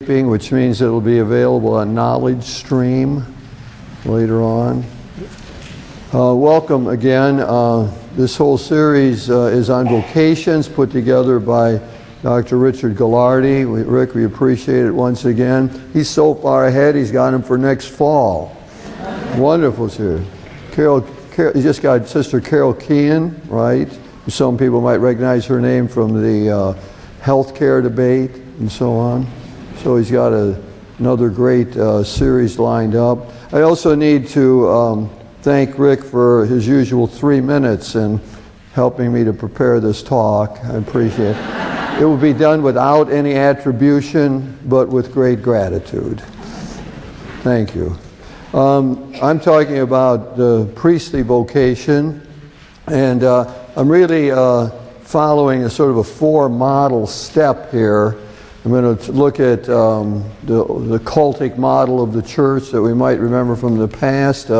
which means it'll be available on Knowledge Stream later on. Welcome again. This whole series is on vocations, put together by Dr. Richard Gallardi. Rick, we appreciate it once again. He's so far ahead, he's got him for next fall. Wonderful series. Carol, you just got Sister Carol Keehan, right? Some people might recognize her name from the healthcare debate and so on. So he's got another great series lined up. I also need to thank Rick for his usual 3 minutes in helping me to prepare this talk. I appreciate it. It will be done without any attribution, but with great gratitude. Thank you. I'm talking about the priestly vocation, and I'm really following a sort of a 4-model step here. I'm going to look at the cultic model of the church that we might remember from the past.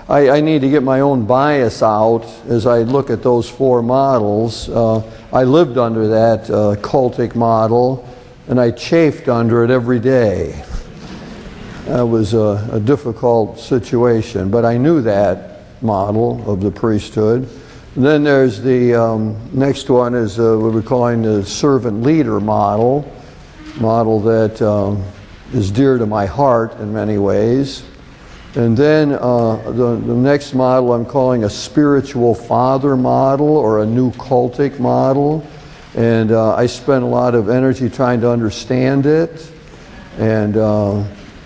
I need to get my own bias out as I look at those 4 models. I lived under that cultic model, and I chafed under it every day. That was a difficult situation, but I knew that model of the priesthood. And then there's the next one is what we're calling the servant leader model that is dear to my heart in many ways. And then the next model I'm calling a spiritual father model, or a new cultic model. And I spent a lot of energy trying to understand it and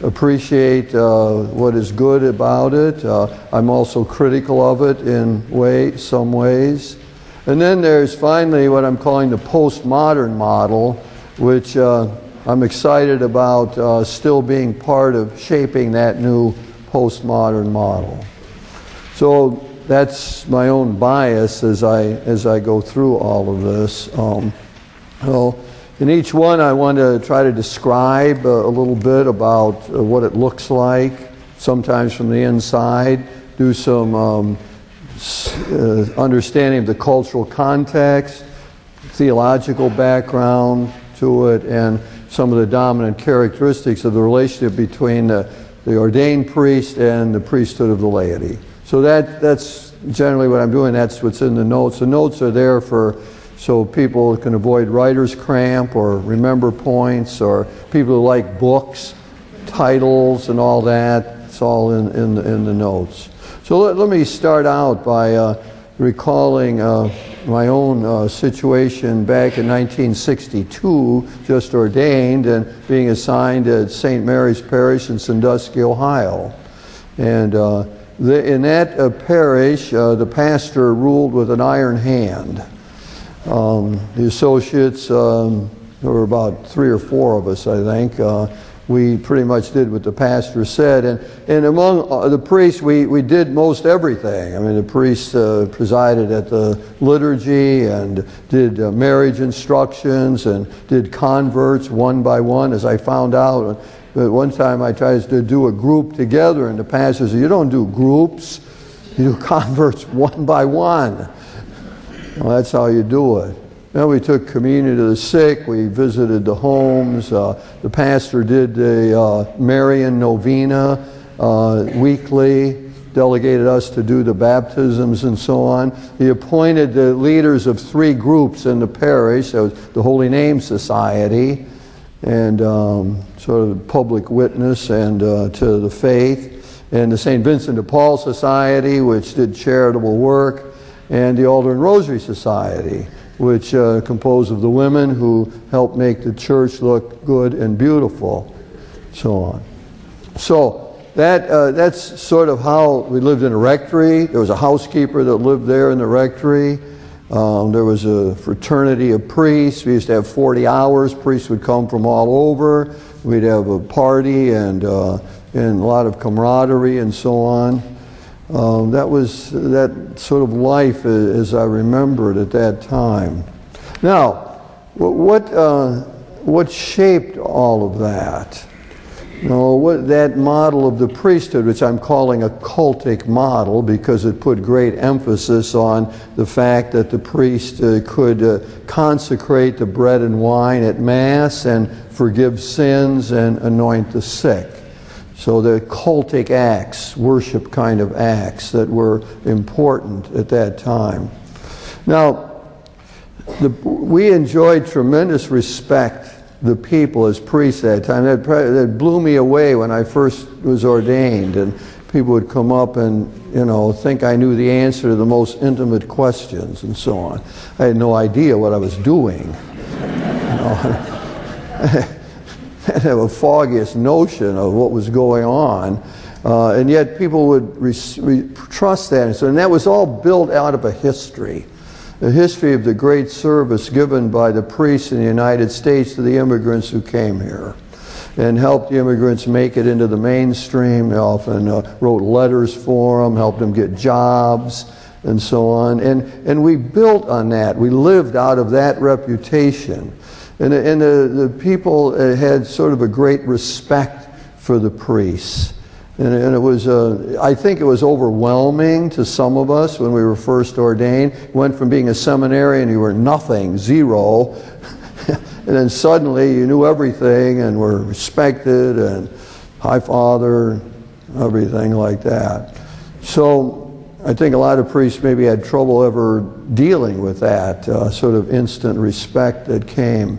appreciate what is good about it. I'm also critical of it in some ways. And then there's finally what I'm calling the postmodern model, which I'm excited about still being part of shaping that new postmodern model. So that's my own bias as I go through all of this. Well, in each one I want to try to describe a little bit about what it looks like, sometimes from the inside, do some understanding of the cultural context, theological background to it, and some of the dominant characteristics of the relationship between the ordained priest and the priesthood of the laity. So that's generally what I'm doing. That's what's in the notes. The notes are there so people can avoid writer's cramp or remember points, or people who like books, titles and all that. It's all in the notes. So let me start out by recalling my own situation back in 1962, just ordained and being assigned at St. Mary's Parish in Sandusky, Ohio. And in that parish, the pastor ruled with an iron hand. The associates, there were about 3 or 4 of us, I think. We pretty much did what the pastor said, and among the priests, we did most everything. I mean, the priests presided at the liturgy and did marriage instructions and did converts one by one, as I found out. But one time I tried to do a group together, and the pastor said, "You don't do groups, you do converts one by one." Well, that's how you do it. Then we took communion to the sick. We visited the homes. The pastor did the Marian novena weekly, delegated us to do the baptisms and so on. He appointed the leaders of 3 groups in the parish. So the Holy Name Society, and sort of public witness and to the faith, and the St. Vincent de Paul Society, which did charitable work, and the Alder and Rosary Society, which composed of the women who helped make the church look good and beautiful, so on. So that's sort of how we lived in a rectory. There was a housekeeper that lived there in the rectory. There was a fraternity of priests. We used to have 40 hours. Priests would come from all over. We'd have a party and a lot of camaraderie and so on. That was that sort of life as I remembered at that time. Now, what shaped all of that? That model of the priesthood, which I'm calling a cultic model because it put great emphasis on the fact that the priest could consecrate the bread and wine at Mass and forgive sins and anoint the sick. So the cultic acts, worship kind of acts that were important at that time. Now, we enjoyed tremendous respect, the people as priests at that time. That blew me away when I first was ordained, and people would come up and, think I knew the answer to the most intimate questions and so on. I had no idea what I was doing. I have a foggiest notion of what was going on, and yet people would trust that. And that was all built out of a history of the great service given by the priests in the United States to the immigrants who came here and helped the immigrants make it into the mainstream. They often wrote letters for them, helped them get jobs, and so on. And we built on that. We lived out of that reputation. And the people had sort of a great respect for the priests. And it was, I think it was overwhelming to some of us when we were first ordained. Went from being a seminarian, you were nothing, zero, and then suddenly you knew everything and were respected and high father, everything like that. So I think a lot of priests maybe had trouble ever dealing with that sort of instant respect that came.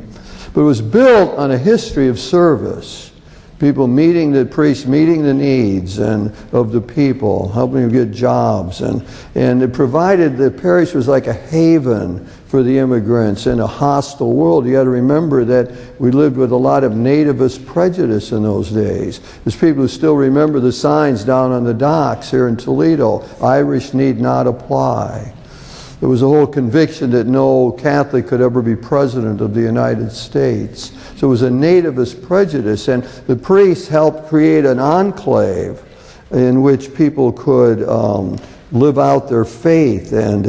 But it was built on a history of service. People meeting the priests, meeting the needs of the people, helping them get jobs. And it provided, the parish was like a haven for the immigrants in a hostile world. You got to remember that we lived with a lot of nativist prejudice in those days. There's people who still remember the signs down on the docks here in Toledo, Irish need not apply. There was a whole conviction that no Catholic could ever be president of the United States. So it was a nativist prejudice, and the priests helped create an enclave in which people could live out their faith and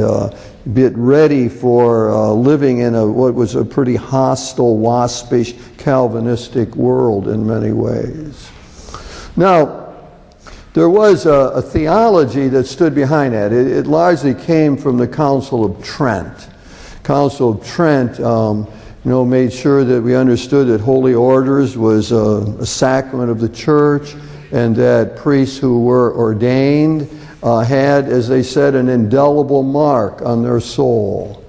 get ready for living in what was a pretty hostile, waspish, Calvinistic world in many ways. Now, there was a theology that stood behind that. It largely came from the Council of Trent. Council of Trent made sure that we understood that holy orders was a sacrament of the church, and that priests who were ordained had, as they said, an indelible mark on their soul.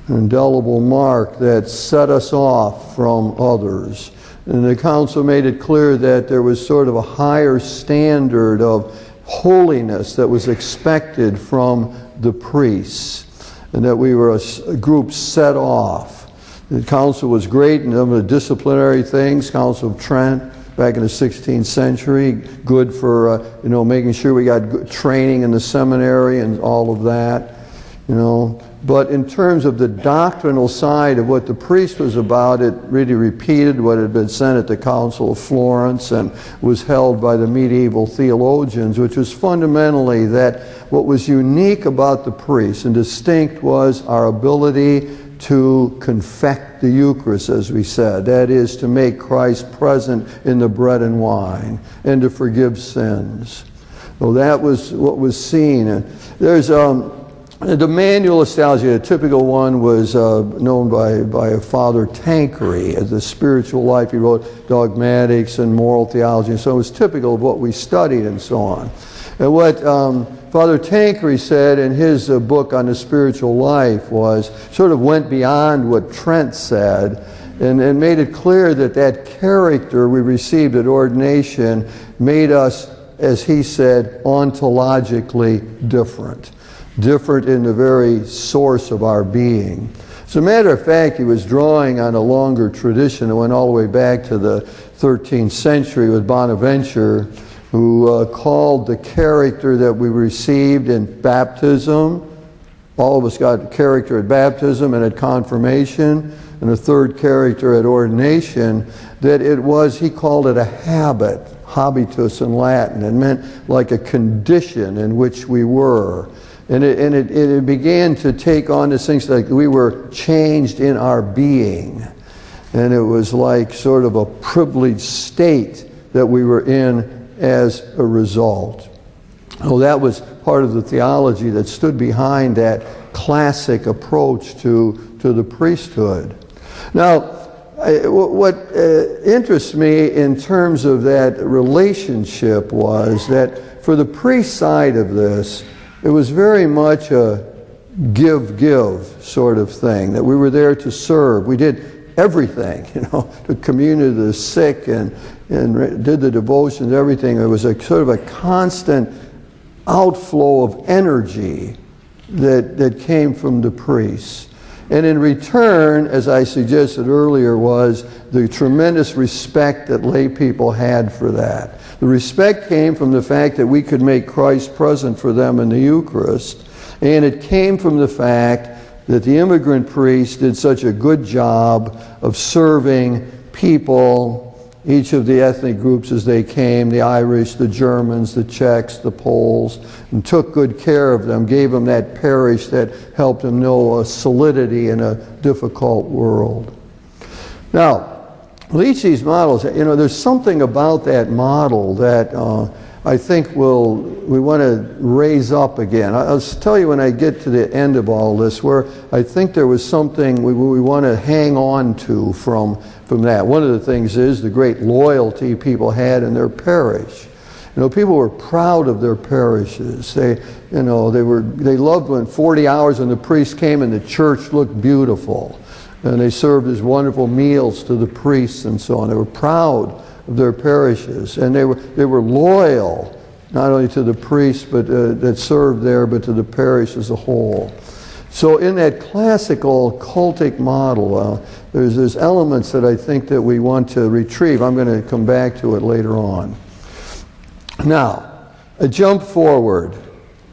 An indelible mark that set us off from others. And the council made it clear that there was sort of a higher standard of holiness that was expected from the priests, and that we were a group set off. The council was great in some of the disciplinary things. Council of Trent back in the 16th century, good for making sure we got good training in the seminary and all of that. But in terms of the doctrinal side of what the priest was about, it really repeated what had been said at the Council of Florence and was held by the medieval theologians, which was fundamentally that what was unique about the priest and distinct was our ability to confect the Eucharist, as we said. That is, to make Christ present in the bread and wine and to forgive sins. Well, that was what was seen. And there's the manualist theology, a typical one was known by Father Tanqueray as the spiritual life. He wrote dogmatics and moral theology, and so it was typical of what we studied and so on. And what Father Tanqueray said in his book on the spiritual life was, sort of went beyond what Trent said and made it clear that character we received at ordination made us, as he said, ontologically different. Different in the very source of our being. As a matter of fact, he was drawing on a longer tradition that went all the way back to the 13th century with Bonaventure, who called the character that we received in baptism. All of us got character at baptism and at confirmation, and a third character at ordination, that it was, he called it a habit, habitus in Latin. It meant like a condition in which we were. And it began to take on this things like we were changed in our being. And it was like sort of a privileged state that we were in as a result. Well, that was part of the theology that stood behind that classic approach to the priesthood. Now, what interests me in terms of that relationship was that for the priest side of this, it was very much a give sort of thing, that we were there to serve. We did everything, to commune to the sick and did the devotions, everything. It was a sort of a constant outflow of energy that came from the priests. And in return, as I suggested earlier, was the tremendous respect that lay people had for that. The respect came from the fact that we could make Christ present for them in the Eucharist, and it came from the fact that the immigrant priests did such a good job of serving people, each of the ethnic groups as they came, the Irish, the Germans, the Czechs, the Poles, and took good care of them, gave them that parish that helped them know a solidity in a difficult world. Now, with each of these models, there's something about that model that I think we want to raise up again. I'll tell you when I get to the end of all this where I think there was something we want to hang on to from that. One of the things is the great loyalty people had in their parish. People were proud of their parishes. They loved when 40 hours when the priest came and the church looked beautiful. And they served as wonderful meals to the priests and so on. They were proud of their parishes, and they were loyal not only to the priests that served there, but to the parish as a whole. So in that classical cultic model, there's elements that I think that we want to retrieve. I'm going to come back to it later on. Now, a jump forward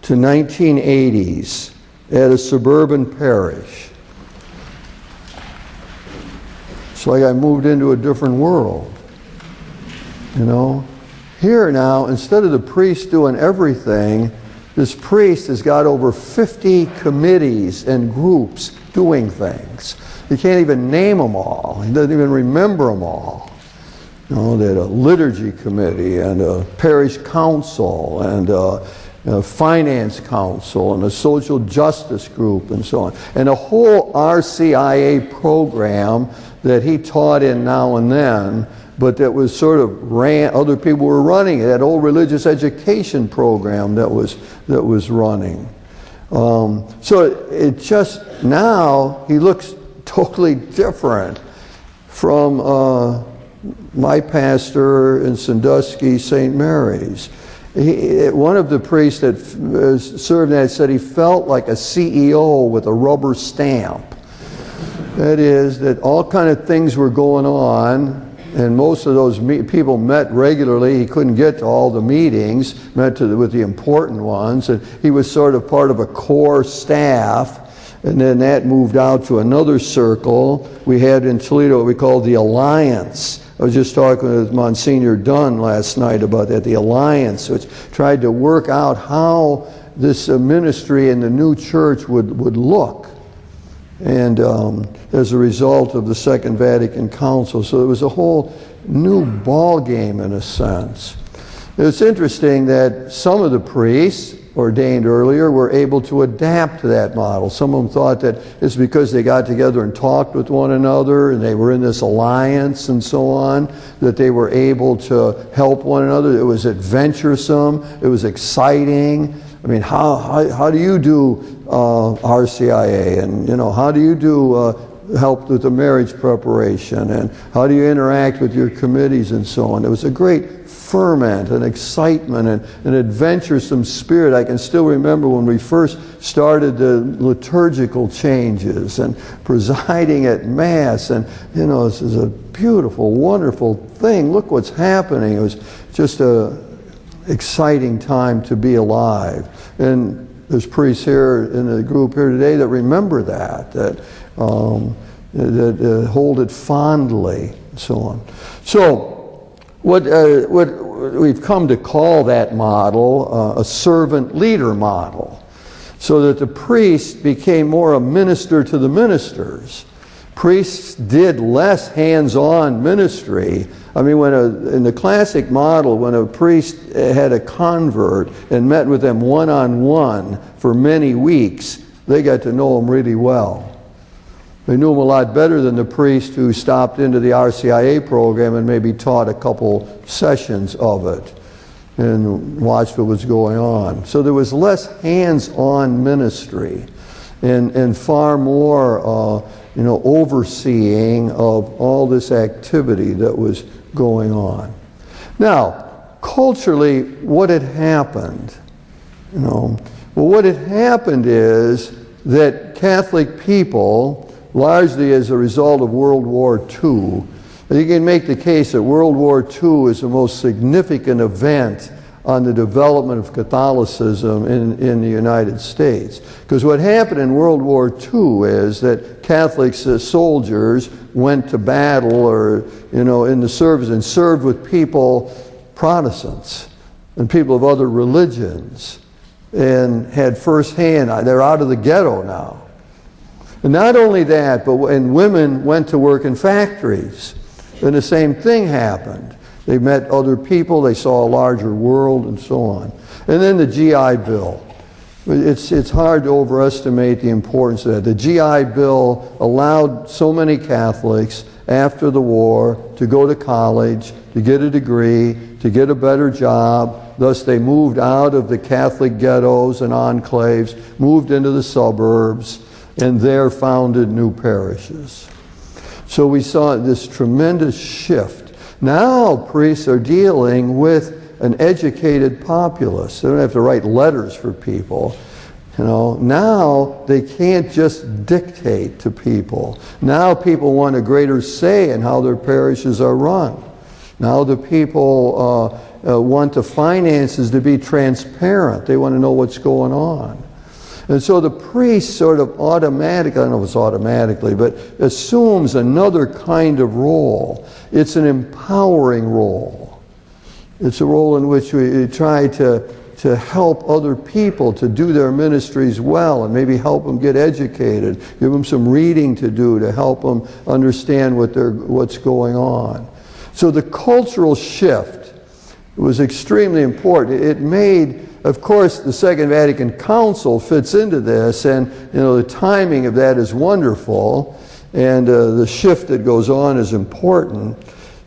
to 1980s at a suburban parish. It's like I moved into a different world. Here now, instead of the priest doing everything, this priest has got over 50 committees and groups doing things. He can't even name them all. He doesn't even remember them all. They had a liturgy committee and a parish council and a finance council and a social justice group and so on. And a whole RCIA program that he taught in now and then, but that was sort of other people were running it. That old religious education program that was running. So it just, now he looks totally different from my pastor in Sandusky, St. Mary's. One of the priests that served in that said he felt like a CEO with a rubber stamp. That is, that all kind of things were going on, and most of those people met regularly. He couldn't get to all the meetings, with the important ones, and he was sort of part of a core staff, and then that moved out to another circle. We had in Toledo what we called the Alliance. I was just talking with Monsignor Dunn last night about that, the Alliance, which tried to work out how this ministry in the new church would look. And as a result of the Second Vatican Council. So it was a whole new ball game in a sense. It's interesting that some of the priests ordained earlier were able to adapt to that model. Some of them thought that it's because they got together and talked with one another and they were in this alliance and so on, that they were able to help one another. It was adventuresome. It was exciting. I mean, how do you do RCIA, and how do you do help with the marriage preparation, and how do you interact with your committees and so on? It was a great ferment and excitement and an adventuresome spirit. I can still remember when we first started the liturgical changes and presiding at Mass, and this is a beautiful, wonderful thing. Look what's happening. It was just a exciting time to be alive. And there's priests here in the group here today that remember that hold it fondly, and so on. So what we've come to call that model a servant leader model, so that the priest became more a minister to the ministers. Priests did less hands-on ministry. I mean, in the classic model, when a priest had a convert and met with them one-on-one for many weeks, they got to know him really well. They knew him a lot better than the priest who stopped into the RCIA program and maybe taught a couple sessions of it and watched what was going on. So there was less hands-on ministry and far more overseeing of all this activity that was going on. Now, culturally, what had happened? Well, what had happened is that Catholic people, largely as a result of World War II, you can make the case that World War II is the most significant event on the development of Catholicism in the United States. Because what happened in World War II is that Catholic soldiers went to battle or, in the service and served with people, Protestants, and people of other religions, and had firsthand, they're out of the ghetto now. And not only that, and women went to work in factories, and the same thing happened. They met other people, they saw a larger world, and so on. And then the GI Bill. It's hard to overestimate the importance of that. The GI Bill allowed so many Catholics after the war to go to college, to get a degree, to get a better job. Thus they moved out of the Catholic ghettos and enclaves, moved into the suburbs, and there founded new parishes. So we saw this tremendous shift. Now priests are dealing with an educated populace. They don't have to write letters for people. Now they can't just dictate to people. Now people want a greater say in how their parishes are run. Now the people want the finances to be transparent. They want to know what's going on. And so the priest sort of automatically, I don't know if it's automatically, but assumes another kind of role. It's an empowering role. It's a role in which we try to help other people to do their ministries well and maybe help them get educated, give them some reading to do to help them understand what's going on. So the cultural shift was extremely important. It made, of course, the Second Vatican Council fits into this, and the timing of that is wonderful, and the shift that goes on is important.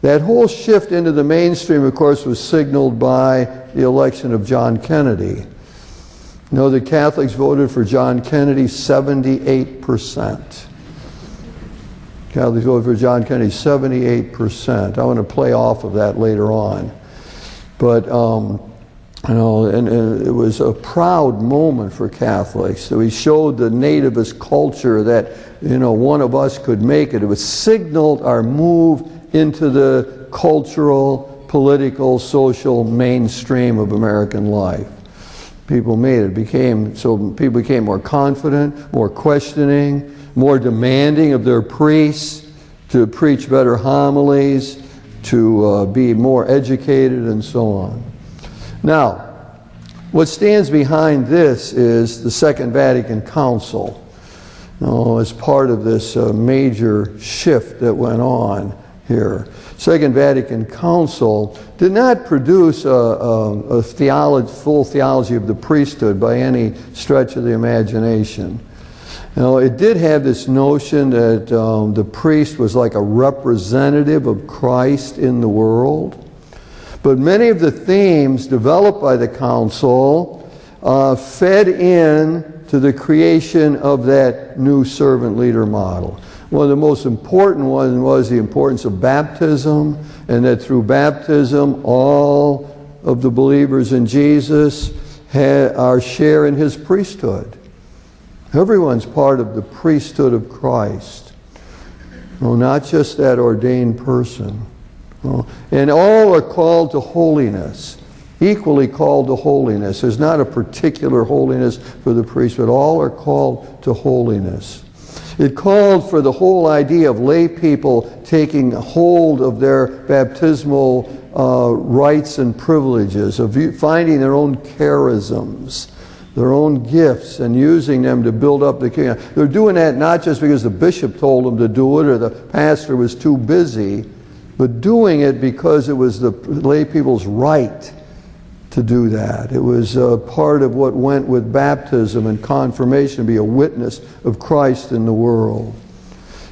That whole shift into the mainstream, of course, was signaled by the election of John Kennedy. The Catholics voted for John Kennedy 78%. Catholics voted for John Kennedy 78%. I want to play off of that later on. But and it was a proud moment for Catholics. So we showed the nativist culture that one of us could make it. It was signaled our move into the cultural, political, social mainstream of American life. People made it. So people became more confident, more questioning, more demanding of their priests to preach better homilies, to be more educated, and so on. Now, what stands behind this is the Second Vatican Council. As part of this major shift that went on here. Second Vatican Council did not produce a full theology of the priesthood by any stretch of the imagination. It did have this notion that the priest was like a representative of Christ in the world. But many of the themes developed by the council fed in to the creation of that new servant leader model. One of the most important ones was the importance of baptism, and that through baptism all of the believers in Jesus are share in his priesthood. Everyone's part of the priesthood of Christ. Not just that ordained person. And all are called to holiness, equally called to holiness. There's not a particular holiness for the priest, but all are called to holiness. It called for the whole idea of lay people taking hold of their baptismal rights and privileges, of finding their own charisms, their own gifts, and using them to build up the kingdom. They're doing that not just because the bishop told them to do it or the pastor was too busy, but doing it because it was the lay people's right to do that. It was part of what went with baptism and confirmation, to be a witness of Christ in the world.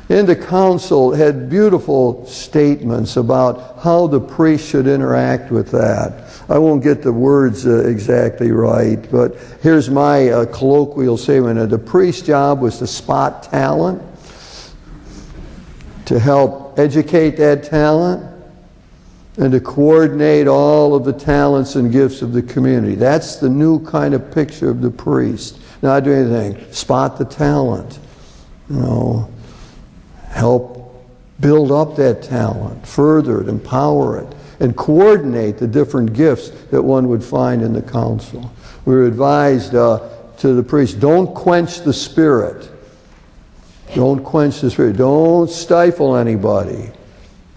And the council had beautiful statements about how the priest should interact with that. I won't get the words exactly right, but here's my colloquial statement. The priest's job was to spot talent, to help educate that talent, and to coordinate all of the talents and gifts of the community. That's the new kind of picture of the priest. Not do anything. Spot the talent. Help build up that talent, further it, empower it, and coordinate the different gifts that one would find in the council. We were advised to the priest, don't quench the Spirit. Don't quench the Spirit. Don't stifle anybody.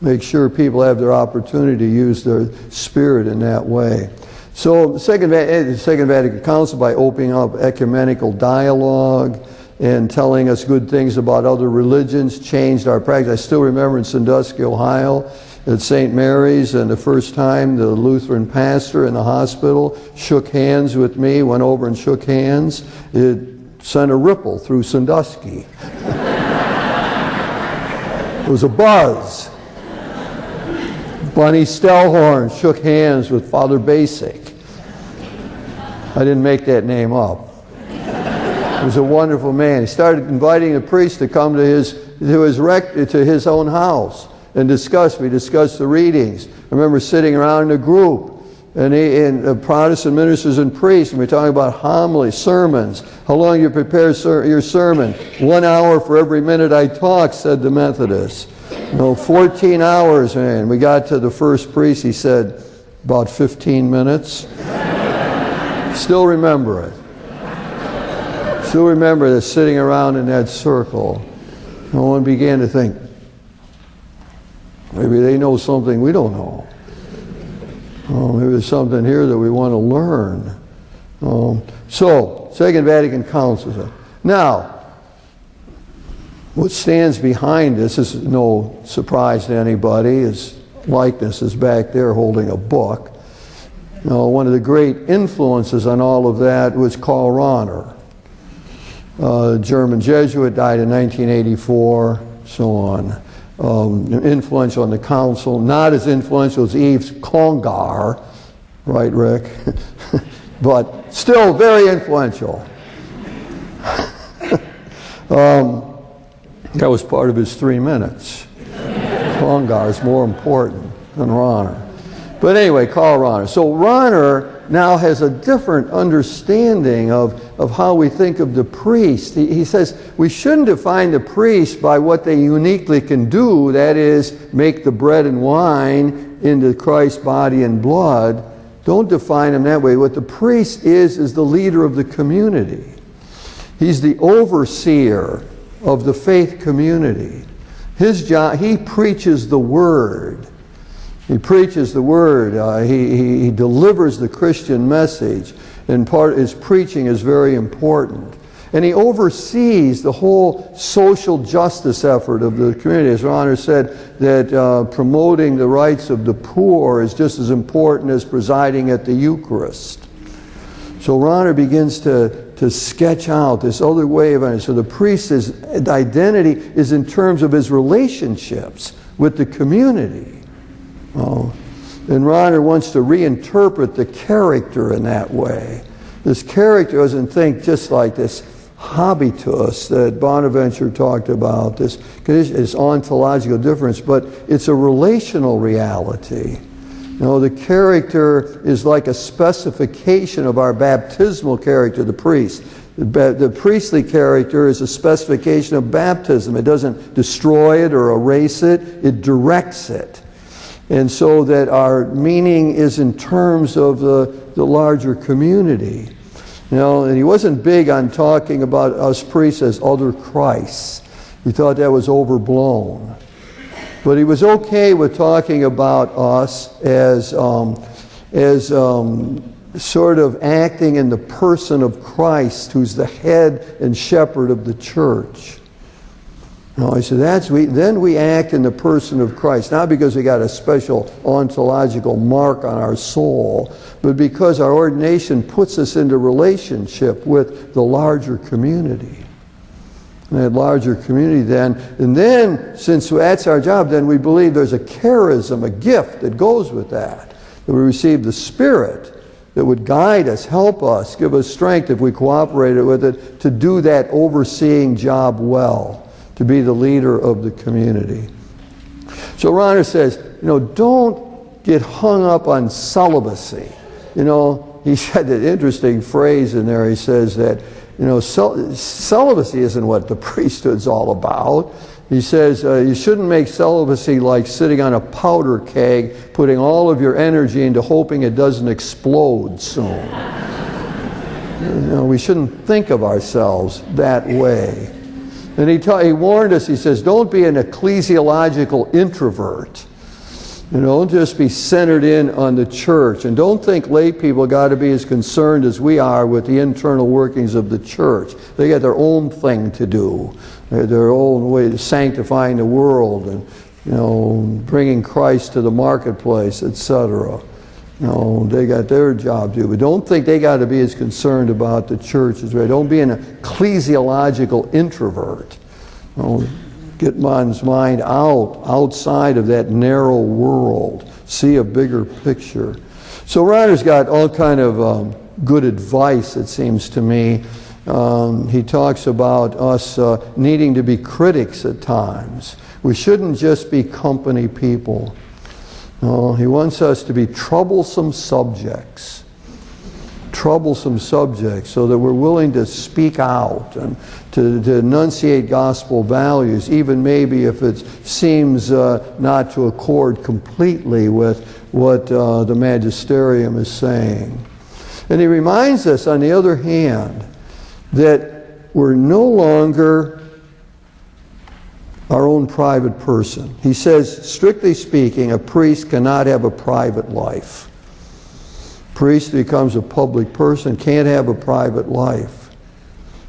Make sure people have their opportunity to use their spirit in that way. So the Second Vatican Council, by opening up ecumenical dialogue and telling us good things about other religions, changed our practice. I still remember in Sandusky, Ohio, at St. Mary's, and the first time the Lutheran pastor in the hospital shook hands with me, went over and shook hands. It sent a ripple through Sandusky. It was a buzz. Bunny Stellhorn shook hands with Father Basic. I didn't make that name up. He was a wonderful man. He started inviting the priest to come to his own house and discuss. We discussed the readings. I remember sitting around in a group, and Protestant ministers and priests, and we're talking about homilies, sermons. How long you prepare your sermon? 1 hour for every minute I talk, said the Methodists. 14 hours, man. We got to the first priest, he said, about 15 minutes. Still remember it. Still remember that sitting around in that circle. No one began to think, maybe they know something we don't know. Maybe there's something here that we want to learn. So, Second Vatican Council. Now, what stands behind this is no surprise to anybody. His likeness is back there holding a book. One of the great influences on all of that was Karl Rahner. German Jesuit, died in 1984, so on. Influential on the council, not as influential as Yves Congar, right, Rick? But still very influential. That was part of his 3 minutes. Congar is more important than Rahner. But anyway, Karl Rahner. So Rahner now has a different understanding of how we think of the priest. He says we shouldn't define the priest by what they uniquely can do, that is, make the bread and wine into Christ's body and blood. Don't define him that way. What the priest is the leader of the community. He's the overseer of the faith community. His job, he preaches the Word. He preaches the Word. He delivers the Christian message. And his preaching is very important. And he oversees the whole social justice effort of the community. As Rahner said, that promoting the rights of the poor is just as important as presiding at the Eucharist. So Rahner begins to sketch out this other way of it. So the priest's identity is in terms of his relationships with the community. And Rahner wants to reinterpret the character in that way. This character doesn't think just like this habitus that Bonaventure talked about, this ontological difference, but it's a relational reality. The character is like a specification of our baptismal character, the priest. The priestly character is a specification of baptism. It doesn't destroy it or erase it, it directs it. And so that our meaning is in terms of the larger community. And he wasn't big on talking about us priests as other Christs. He thought that was overblown. But he was okay with talking about us as sort of acting in the person of Christ, who's the head and shepherd of the church. He said, then we act in the person of Christ, not because we got a special ontological mark on our soul, but because our ordination puts us into relationship with the larger community. in that larger community then. And then, since that's our job, then we believe there's a charism, a gift that goes with that. That we receive the Spirit that would guide us, help us, give us strength if we cooperated with it to do that overseeing job well, to be the leader of the community. So Ronner says, don't get hung up on celibacy. He said that interesting phrase in there. He says that, celibacy isn't what the priesthood's all about. He says you shouldn't make celibacy like sitting on a powder keg, putting all of your energy into hoping it doesn't explode soon. We shouldn't think of ourselves that way. And he warned us, he says, don't be an ecclesiological introvert. Don't just be centered in on the church. And don't think lay people got to be as concerned as we are with the internal workings of the church. They got their own thing to do. Their own way of sanctifying the world and, bringing Christ to the marketplace, etc. They got their job to do. But don't think they got to be as concerned about the church as we. Don't be an ecclesiological introvert. Get one's mind outside of that narrow world. See a bigger picture. So Ronner's got all kind of good advice, it seems to me. He talks about us needing to be critics at times. We shouldn't just be company people. He wants us to be troublesome subjects. Troublesome subjects, so that we're willing to speak out and to enunciate gospel values, even maybe if it seems not to accord completely with what the magisterium is saying. And he reminds us, on the other hand, that we're no longer our own private person. He says, strictly speaking, a priest cannot have a private life. Priest becomes a public person, can't have a private life.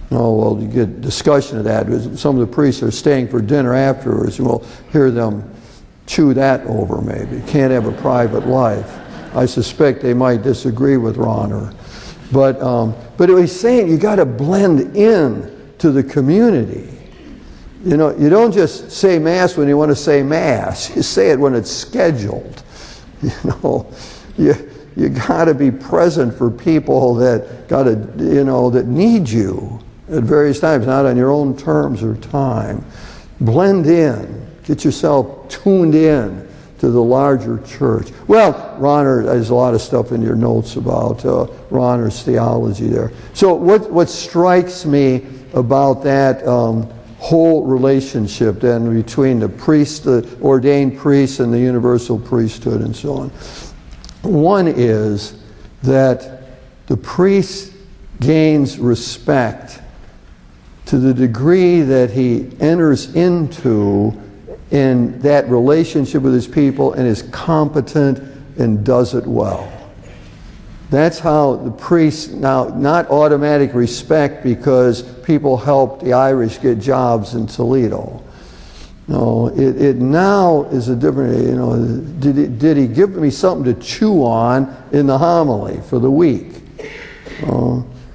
You get discussion of that. Some of the priests are staying for dinner afterwards, and we'll hear them chew that over maybe. Can't have a private life. I suspect they might disagree with Ronner. But he's saying you got to blend in to the community. You don't just say Mass when you want to say Mass. You say it when it's scheduled. You got to be present for people that that need you at various times, not on your own terms or time. Blend in. Get yourself tuned in to the larger church. Well, Ronner, there's a lot of stuff in your notes about Ronner's theology there. So what strikes me about that whole relationship then between the priest, the ordained priests, and the universal priesthood and so on. One is that the priest gains respect to the degree that he enters into in that relationship with his people and is competent and does it well. That's how the priest, now not automatic respect because people helped the Irish get jobs in Toledo. No, it now is a different, did he give me something to chew on in the homily for the week?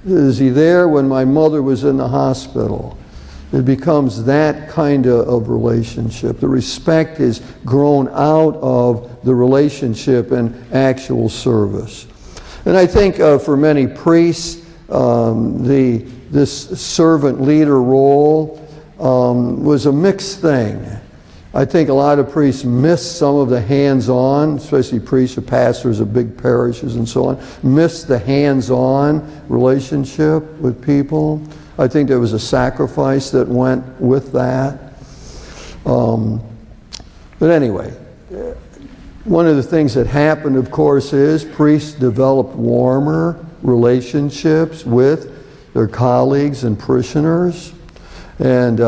Is he there when my mother was in the hospital? It becomes that kind of relationship. The respect is grown out of the relationship and actual service. And I think for many priests, this servant leader role was a mixed thing. I think a lot of priests miss some of the hands-on, especially priests or pastors of big parishes and so on, miss the hands-on relationship with people. I think there was a sacrifice that went with that. But anyway, one of the things that happened, of course, is priests developed warmer relationships with their colleagues and parishioners. And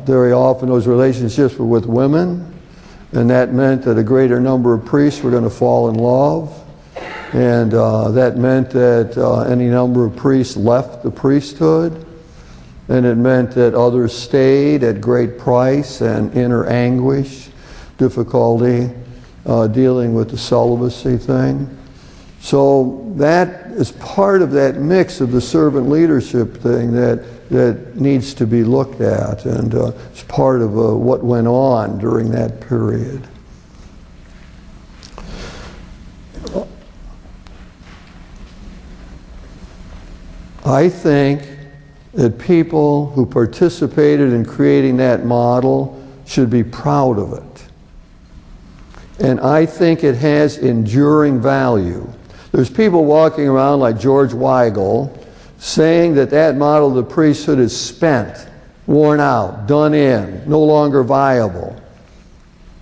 very often those relationships were with women. And that meant that a greater number of priests were going to fall in love. And that meant that any number of priests left the priesthood. And it meant that others stayed at great price and inner anguish, difficulty dealing with the celibacy thing. So that is part of that mix of the servant leadership thing, that that needs to be looked at, and it's part of what went on during that period. I think that people who participated in creating that model should be proud of it. And I think it has enduring value. There's people walking around like George Weigel saying that that model of the priesthood is spent, worn out, done in, no longer viable,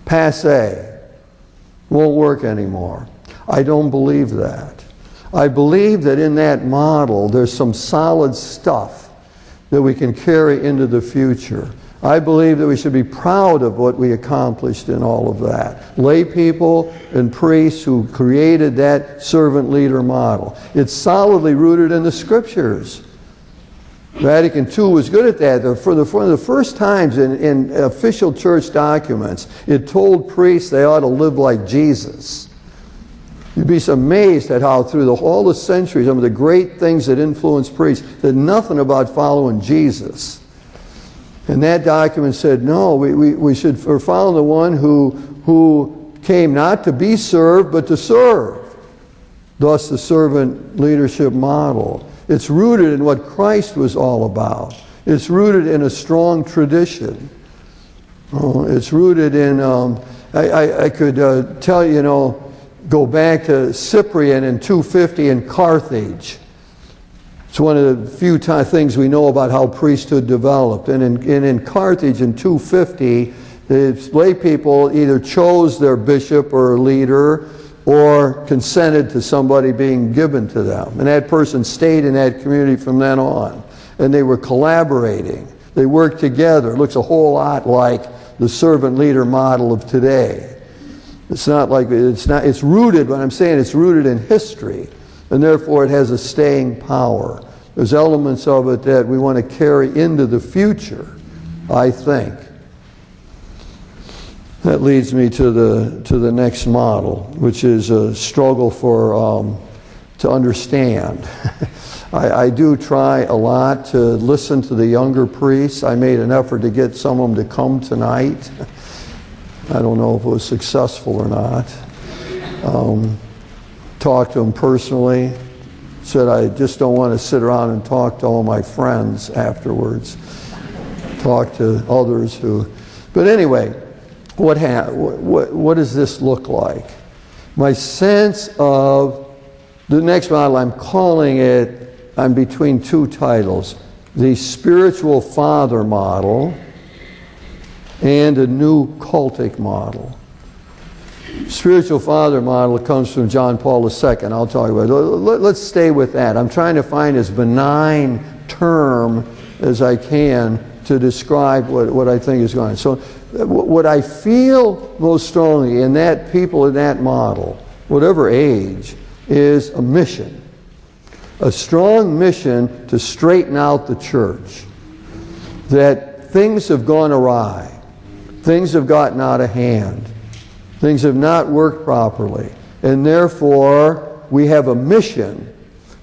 passé, won't work anymore. I don't believe that. I believe that in that model there's some solid stuff that we can carry into the future. I believe that we should be proud of what we accomplished in all of that. Lay people and priests who created that servant leader model. It's solidly rooted in the scriptures. Vatican II was good at that. For the first times in official church documents, it told priests they ought to live like Jesus. You'd be amazed at how through all the centuries, some of the great things that influenced priests said nothing about following Jesus. And that document said, no, we're following the one who came not to be served, but to serve. Thus the servant leadership model. It's rooted in what Christ was all about. It's rooted in a strong tradition. It's rooted in, I could tell you, go back to Cyprian in 250 in Carthage. It's one of the few things we know about how priesthood developed. And in Carthage in 250, the lay people either chose their bishop or leader or consented to somebody being given to them. And that person stayed in that community from then on. And they were collaborating. They worked together. It looks a whole lot like the servant leader model of today. It's rooted, what I'm saying, it's rooted in history. And therefore it has a staying power. There's elements of it that we want to carry into the future, I think. That leads me to the next model, which is a struggle to understand. I do try a lot to listen to the younger priests. I made an effort to get some of them to come tonight. I don't know if it was successful or not. Talked to them personally. Said I just don't want to sit around and talk to all my friends afterwards. Talk to others who... But anyway, what does this look like? My sense of the next model, I'm calling it, I'm between two titles. The spiritual father model and a new cultic model. Spiritual father model comes from John Paul II. I'll talk about it. Let's stay with that. I'm trying to find as benign term as I can to describe what I think is going on. So what I feel most strongly in that people in that model, whatever age, is a mission. A strong mission to straighten out the church. That things have gone awry. Things have gotten out of hand. Things have not worked properly. And therefore, we have a mission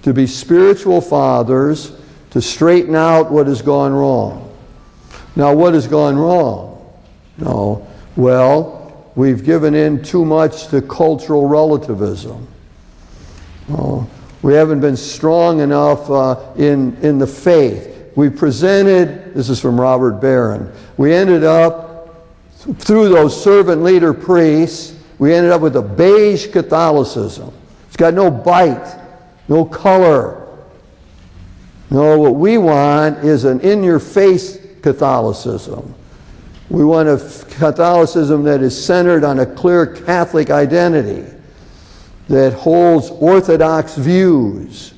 to be spiritual fathers to straighten out what has gone wrong. Now, what has gone wrong? No. Well, we've given in too much to cultural relativism. We haven't been strong enough in the faith. We presented, this is from Robert Barron, we ended up through those servant leader priests, we ended up with a beige Catholicism. It's got no bite, no color. No, what we want is an in-your-face Catholicism. We want a Catholicism that is centered on a clear Catholic identity, that holds orthodox views,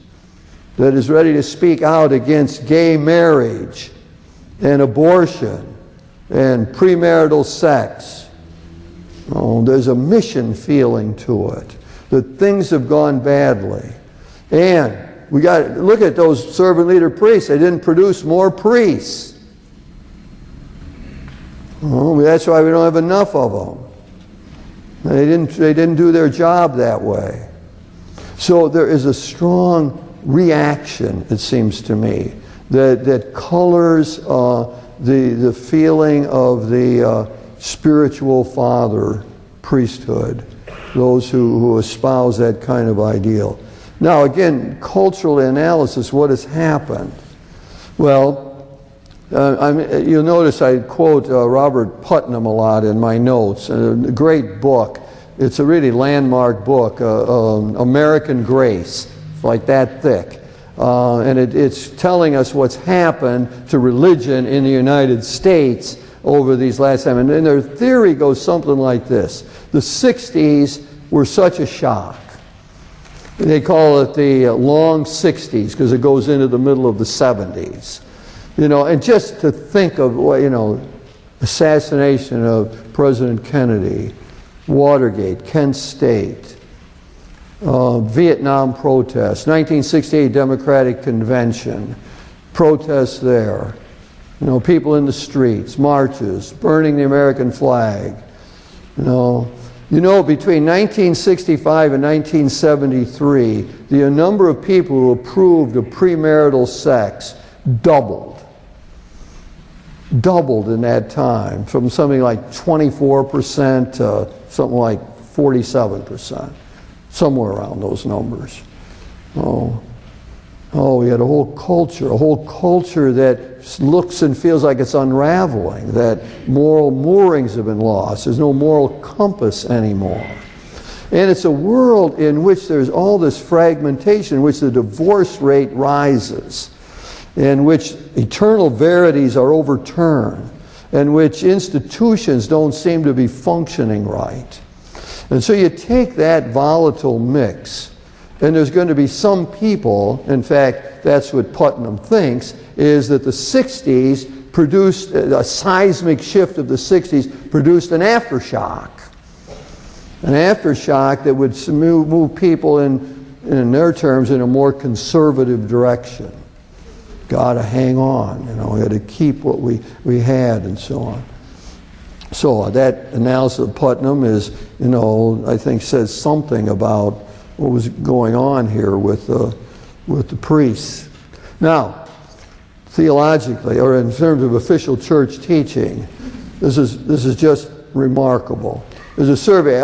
that is ready to speak out against gay marriage and abortion and premarital sex. There's a mission feeling to it, that things have gone badly. And we got to look at those servant leader priests. They didn't produce more priests. That's why we don't have enough of them. They didn't do their job that way. So there is a strong reaction, it seems to me, that colors the feeling of the spiritual father priesthood, those who espouse that kind of ideal. Now again, cultural analysis, what has happened? Well, you'll notice I quote Robert Putnam a lot in my notes, a great book. It's a really landmark book, American Grace. It's like that thick. And it's telling us what's happened to religion in the United States over these last time. And their theory goes something like this. The 60s were such a shock. They call it the long 60s because it goes into the middle of the 70s. You know, and just to think of, you know, assassination of President Kennedy, Watergate, Kent State, Vietnam protests, 1968 Democratic Convention, protests there, you know, people in the streets, marches, burning the American flag, you know. Between 1965 and 1973, the number of people who approved of premarital sex doubled in that time, from something like 24% to something like 47%, somewhere around those numbers. We had a whole culture that looks and feels like it's unraveling, that moral moorings have been lost. There's no moral compass anymore. And it's a world in which there's all this fragmentation, in which the divorce rate rises, in which eternal verities are overturned, in which institutions don't seem to be functioning right. And so you take that volatile mix, and there's going to be some people, in fact, that's what Putnam thinks, is that the 60s produced, a seismic shift of the 60s produced an aftershock. An aftershock that would move people in their terms, in a more conservative direction. Got to hang on, you know, we had to keep what we had and so on. So that analysis of Putnam is, you know, I think says something about what was going on here with the priests. Now, theologically, or in terms of official church teaching, this is just remarkable. There's a survey,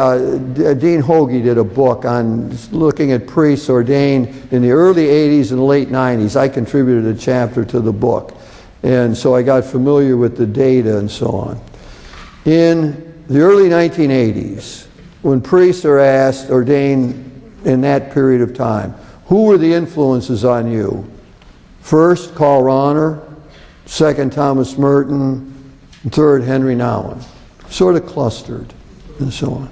Dean Hoagie did a book on looking at priests ordained in the early 80s and late 90s. I contributed a chapter to the book. And so I got familiar with the data and so on. In the early 1980s, when priests are asked, ordained in that period of time, who were the influences on you? First, Karl Rahner. Second, Thomas Merton. And third, Henry Nouwen. Sort of clustered. And so on.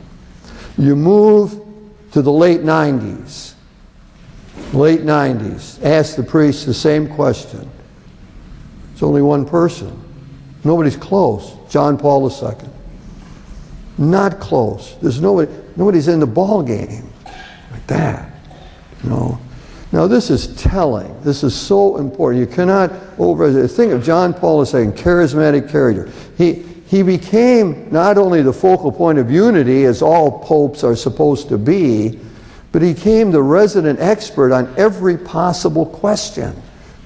You move to the late 90s. Late 90s. Ask the priests the same question. It's only one person. Nobody's close. John Paul II. Not close. There's nobody's in the ball game like that. No. Now this is telling. This is so important. You cannot think of John Paul II, charismatic character. He became not only the focal point of unity, as all popes are supposed to be, but he became the resident expert on every possible question.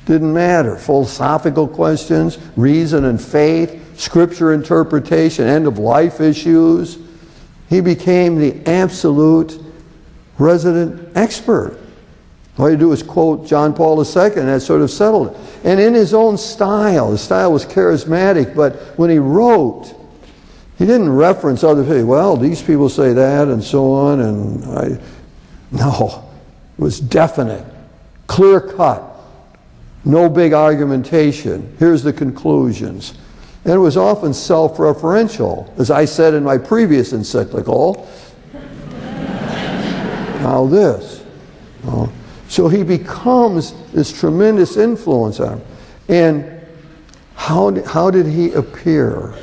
Didn't matter. Philosophical questions, reason and faith, scripture interpretation, end-of-life issues. He became the absolute resident expert. All you do is quote John Paul II, and that sort of settled it. And in his own style, his style was charismatic, but when he wrote, he didn't reference other people. Well, these people say that, and so on, no. It was definite, clear-cut, no big argumentation. Here's the conclusions. And it was often self-referential, as I said in my previous encyclical. Now this. So he becomes this tremendous influence on him. And how did he appear?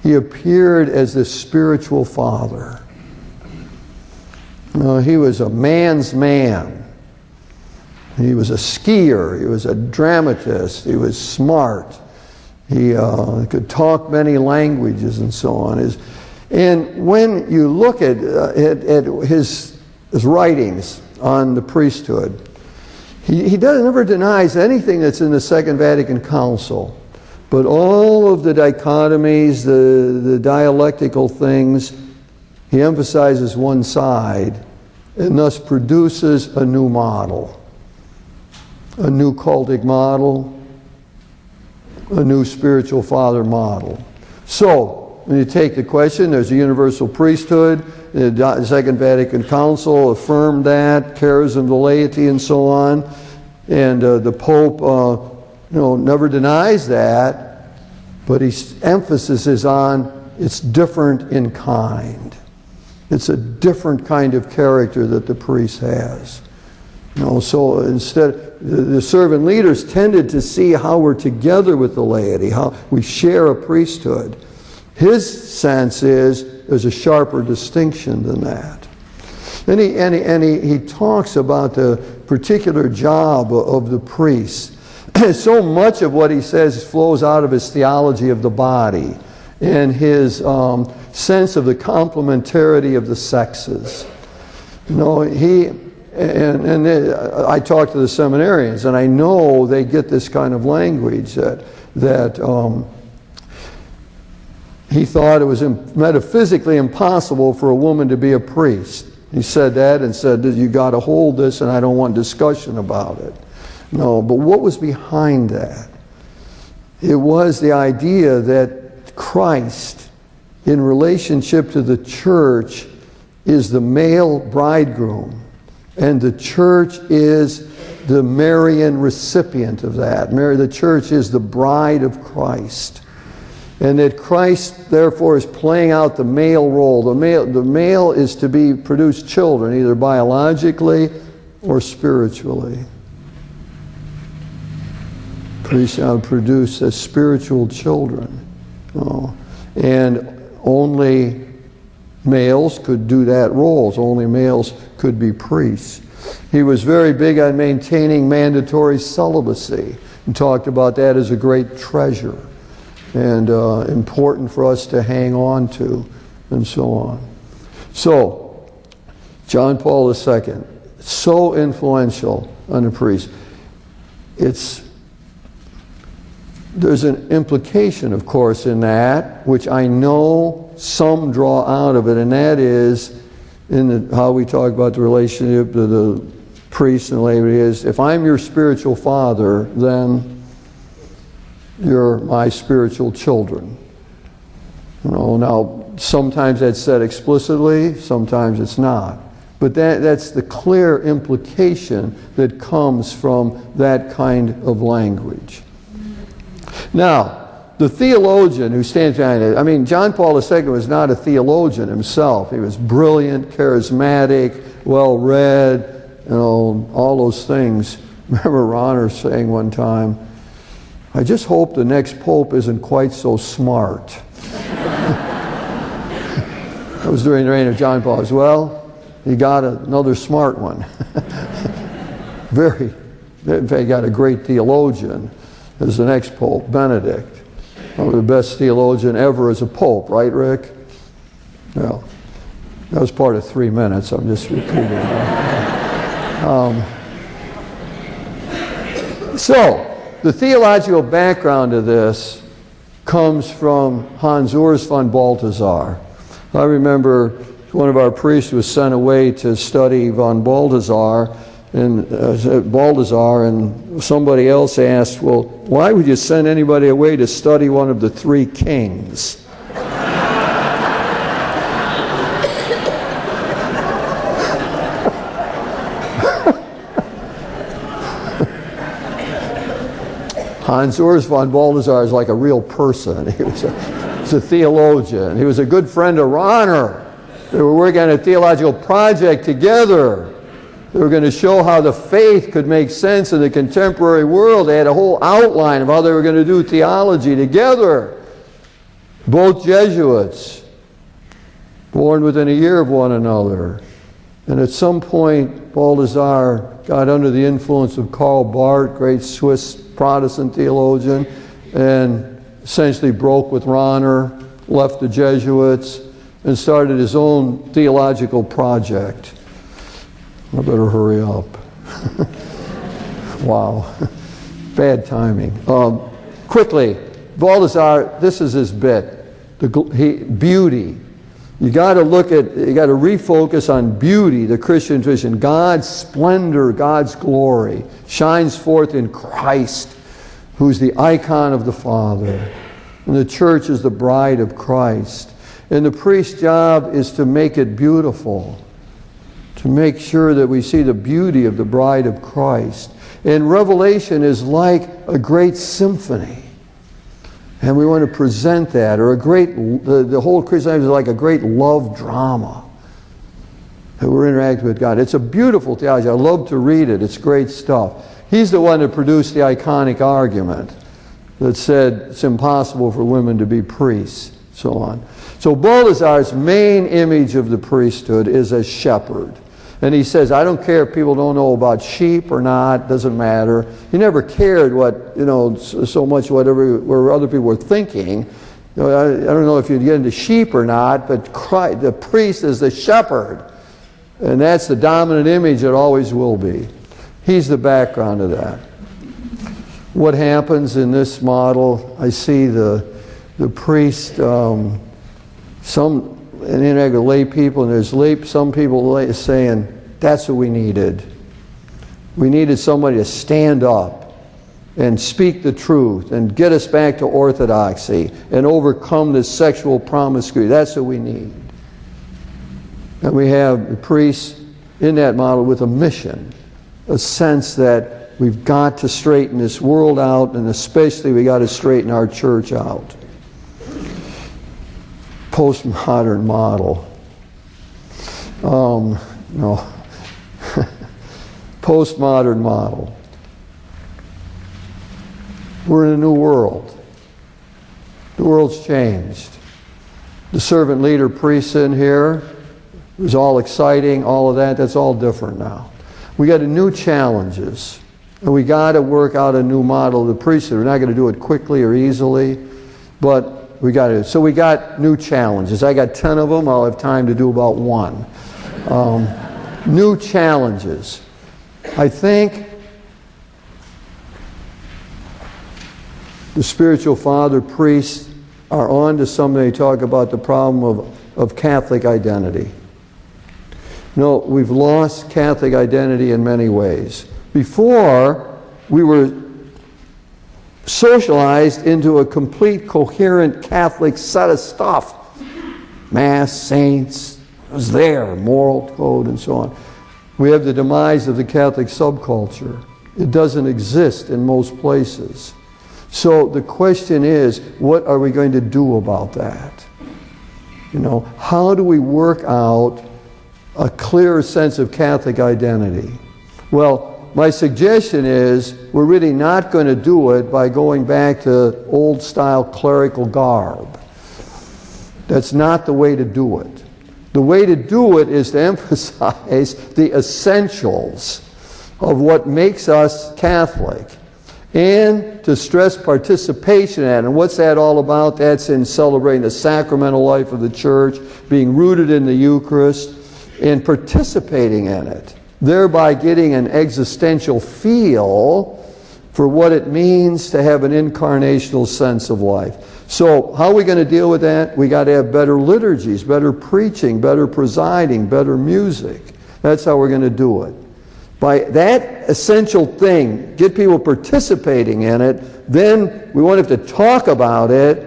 He appeared as this spiritual father. He was a man's man. He was a skier. He was a dramatist. He was smart. He could talk many languages and so on. And when you look at his writings on the priesthood, He never denies anything that's in the Second Vatican Council. But all of the dichotomies, the dialectical things, he emphasizes one side and thus produces a new model. A new cultic model, a new spiritual father model. So, when you take the question, there's a universal priesthood. The Second Vatican Council affirmed that, charism, the laity, and so on. And the Pope, never denies that, but his emphasis is on it's different in kind. It's a different kind of character that the priest has. So instead, the servant leaders tended to see how we're together with the laity, how we share a priesthood. His sense is there's a sharper distinction than that. And he talks about the particular job of the priest. So much of what he says flows out of his theology of the body and his sense of the complementarity of the sexes. I talk to the seminarians, and I know they get this kind of language that he thought it was metaphysically impossible for a woman to be a priest. He said that and said that you got to hold this, and I don't want discussion about it. No, but what was behind that? It was the idea that Christ, in relationship to the church, is the male bridegroom, and the church is the Marian recipient of that. The church is the bride of Christ. And that Christ, therefore, is playing out the male role. The male is to produce children, either biologically or spiritually. Priest shall produce as spiritual children. And only males could do that role. Only males could be priests. He was very big on maintaining mandatory celibacy and talked about that as a great treasure and important for us to hang on to, and so on. So, John Paul II, so influential on the priest. There's an implication, of course, in that, which I know some draw out of it, and that is how we talk about the relationship to the priest and laity is, if I'm your spiritual father, then you're my spiritual children. Now, sometimes that's said explicitly, sometimes it's not. But that's the clear implication that comes from that kind of language. Now, the theologian who stands behind it, John Paul II was not a theologian himself. He was brilliant, charismatic, well-read, all those things. Remember Ronner saying one time, I just hope the next pope isn't quite so smart. That was during the reign of John Paul as well. He got another smart one. In fact, he got a great theologian as the next pope, Benedict. One of the best theologian ever as a pope, right, Rick? Well, that was part of 3 minutes. I'm just repeating that. So, the theological background of this comes from Hans Urs von Balthasar. I remember one of our priests was sent away to study von Balthasar, and somebody else asked, well, why would you send anybody away to study one of the three kings? Hans Urs von Balthasar is like a real person. He was a theologian. He was a good friend of Ronner. They were working on a theological project together. They were going to show how the faith could make sense in the contemporary world. They had a whole outline of how they were going to do theology together. Both Jesuits, born within a year of one another. And at some point, Balthasar got under the influence of Karl Barth, great Swiss Protestant theologian, and essentially broke with Ronner, left the Jesuits, and started his own theological project. I better hurry up. Wow. Bad timing. Quickly, Balthasar, this is his bit. Beauty. You got to refocus on beauty, the Christian tradition. God's splendor, God's glory shines forth in Christ, who's the icon of the Father. And the church is the bride of Christ. And the priest's job is to make it beautiful, to make sure that we see the beauty of the bride of Christ. And Revelation is like a great symphony. And we want to present that, or the whole Christian life is like a great love drama. And we're interacting with God. It's a beautiful theology. I love to read it. It's great stuff. He's the one that produced the iconic argument that said it's impossible for women to be priests, so on. So Balthasar's main image of the priesthood is a shepherd. And he says, I don't care if people don't know about sheep or not, doesn't matter. He never cared so much where other people were thinking. I don't know if you'd get into sheep or not, but Christ, the priest is the shepherd. And that's the dominant image, it always will be. He's the background of that. What happens in this model, I see the priest, and interact with lay people, and there's some people saying, that's what we needed. We needed somebody to stand up and speak the truth and get us back to orthodoxy and overcome this sexual promiscuity. That's what we need. And we have the priests in that model with a mission, a sense that we've got to straighten this world out, and especially we got to straighten our church out. Postmodern model. No. Postmodern model. We're in a new world. The world's changed. The servant leader priests in here, it was all exciting, all of that, that's all different now. We got new challenges, and we got to work out a new model of the priesthood. We're not going to do it quickly or easily, but we got to. So we got new challenges. I got 10 of them. I'll have time to do about one. New challenges. I think the spiritual father priests are on to something. They talk about the problem of Catholic identity. No, we've lost Catholic identity in many ways. Before, we were socialized into a complete, coherent Catholic set of stuff. Mass, saints, it was there, moral code, and so on. We have the demise of the Catholic subculture. It doesn't exist in most places. So the question is, what are we going to do about that? How do we work out a clearer sense of Catholic identity? Well, my suggestion is we're really not going to do it by going back to old-style clerical garb. That's not the way to do it. The way to do it is to emphasize the essentials of what makes us Catholic and to stress participation in it. And what's that all about? That's in celebrating the sacramental life of the church, being rooted in the Eucharist, and participating in it, thereby getting an existential feel for what it means to have an incarnational sense of life. So how are we going to deal with that? We got to have better liturgies, better preaching, better presiding, better music. That's how we're going to do it. By that essential thing, get people participating in it, then we won't have to talk about it.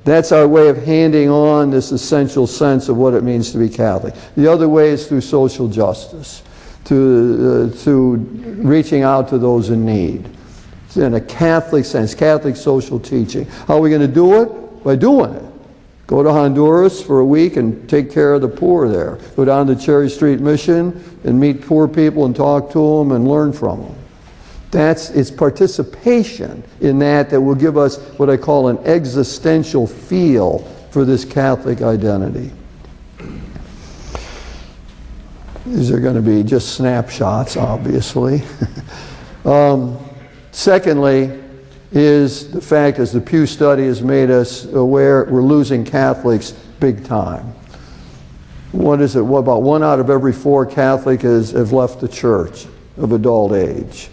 That's our way of handing on this essential sense of what it means to be Catholic. The other way is through social justice, to reaching out to those in need. In a Catholic sense, Catholic social teaching. How are we going to do it? By doing it. Go to Honduras for a week and take care of the poor there. Go down to Cherry Street Mission and meet poor people and talk to them and learn from them. It's participation in that will give us what I call an existential feel for this Catholic identity. These are going to be just snapshots, obviously. Secondly, is the fact, as the Pew study has made us aware, we're losing Catholics big time. What is it? What, about 1 out of every 4 Catholic have left the church of adult age.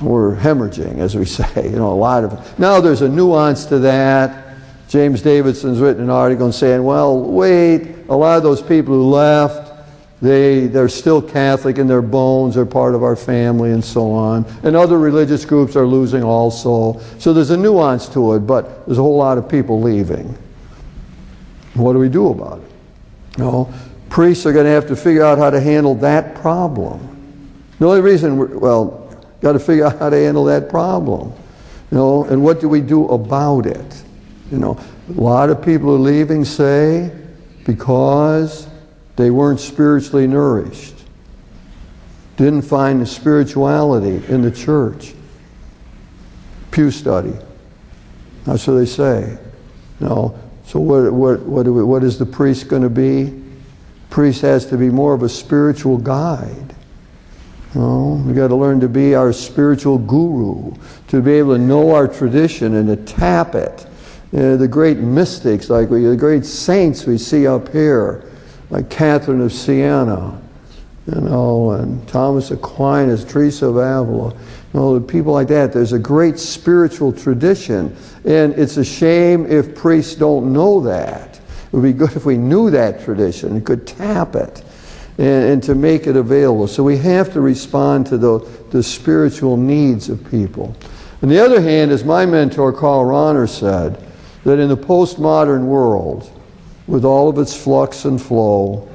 We're hemorrhaging, as we say, a lot of it. Now there's a nuance to that. James Davidson's written an article saying, well, wait, a lot of those people who left, they're still Catholic in their bones, they're part of our family and so on. And other religious groups are losing also. So there's a nuance to it, but there's a whole lot of people leaving. What do we do about it? Priests are going to have to figure out how to handle that problem. The only reason, got to figure out how to handle that problem. And what do we do about it? A lot of people who are leaving say because they weren't spiritually nourished, didn't find the spirituality in the church. Pew study. That's what they say. So what is the priest going to be? Priest has to be more of a spiritual guide. We got to learn to be our spiritual guru, to be able to know our tradition and to tap it. The great mystics, like the great saints we see up here, like Catherine of Siena, and Thomas Aquinas, Teresa of Avila, the people like that. There's a great spiritual tradition, and it's a shame if priests don't know that. It would be good if we knew that tradition and could tap it and to make it available. So we have to respond to the spiritual needs of people. On the other hand, as my mentor Karl Rahner said, that in the postmodern world, with all of its flux and flow,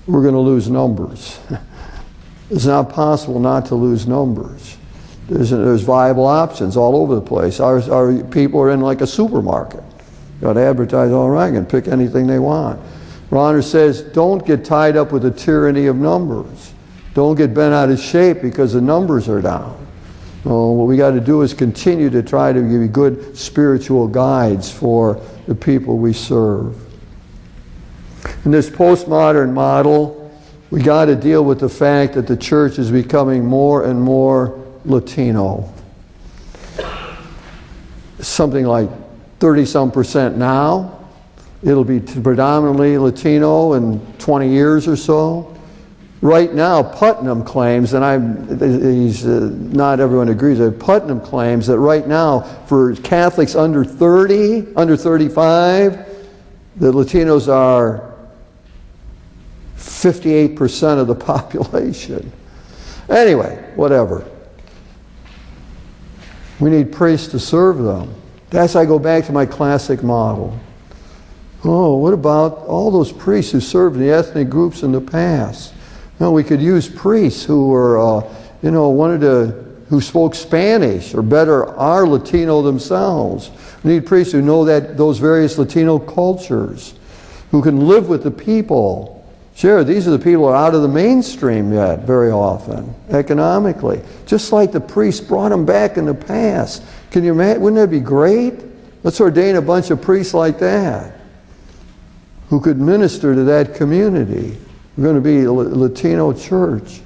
we're going to lose numbers. It's not possible not to lose numbers. There's viable options all over the place. Our people are in like a supermarket. Got to advertise all right and pick anything they want. Rahner says, don't get tied up with the tyranny of numbers. Don't get bent out of shape because the numbers are down. What we got to do is continue to try to give good spiritual guides for the people we serve. In this postmodern model, we got to deal with the fact that the church is becoming more and more Latino. Something like 30-some% now. It'll be predominantly Latino in 20 years or so. Right now, Putnam claims, and not everyone agrees, but Putnam claims that right now, for Catholics under 30, under 35, the Latinos are 58% of the population. Anyway, whatever. We need priests to serve them. That's why I go back to my classic model. What about all those priests who served the ethnic groups in the past? We could use priests who were, who spoke Spanish, or better, are Latino themselves. We need priests who know those various Latino cultures, who can live with the people. Sure, these are the people who are out of the mainstream yet, very often, economically. Just like the priests brought them back in the past. Can you imagine? Wouldn't that be great? Let's ordain a bunch of priests like that, who could minister to that community. We're going to be a Latino church.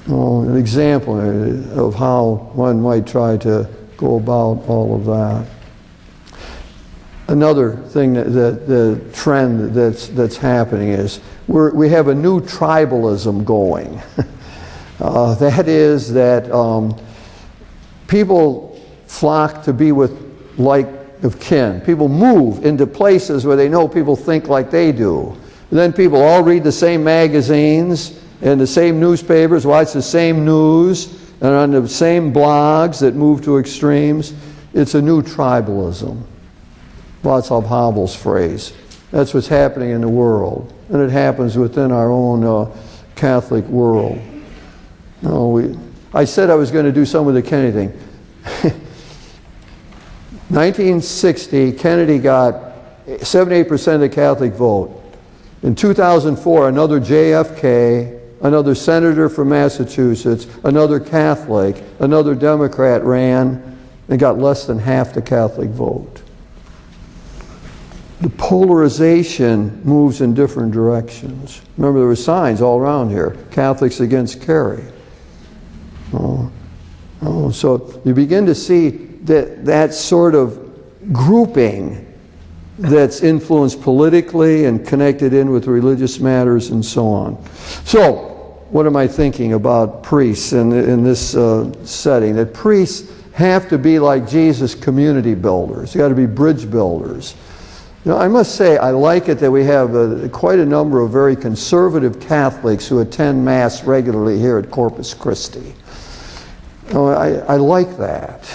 An example of how one might try to go about all of that. Another thing the trend that's happening is we have a new tribalism going. That is that people flock to be with like of kin. People move into places where they know people think like they do. And then people all read the same magazines and the same newspapers, watch the same news, and on the same blogs that move to extremes. It's a new tribalism. Václav Havel's phrase. That's what's happening in the world. And it happens within our own Catholic world. I said I was going to do some of the Kennedy thing. 1960, Kennedy got 78% of the Catholic vote. In 2004, another JFK, another senator from Massachusetts, another Catholic, another Democrat ran and got less than half the Catholic vote. The polarization moves in different directions. Remember, there were signs all around here, Catholics against Kerry. So you begin to see that sort of grouping that's influenced politically and connected in with religious matters and so on. So, what am I thinking about priests in this setting? That priests have to be like Jesus, community builders. They got to be bridge builders. You know, I must say I like it that we have quite a number of very conservative Catholics who attend Mass regularly here at Corpus Christi. You know, I like that.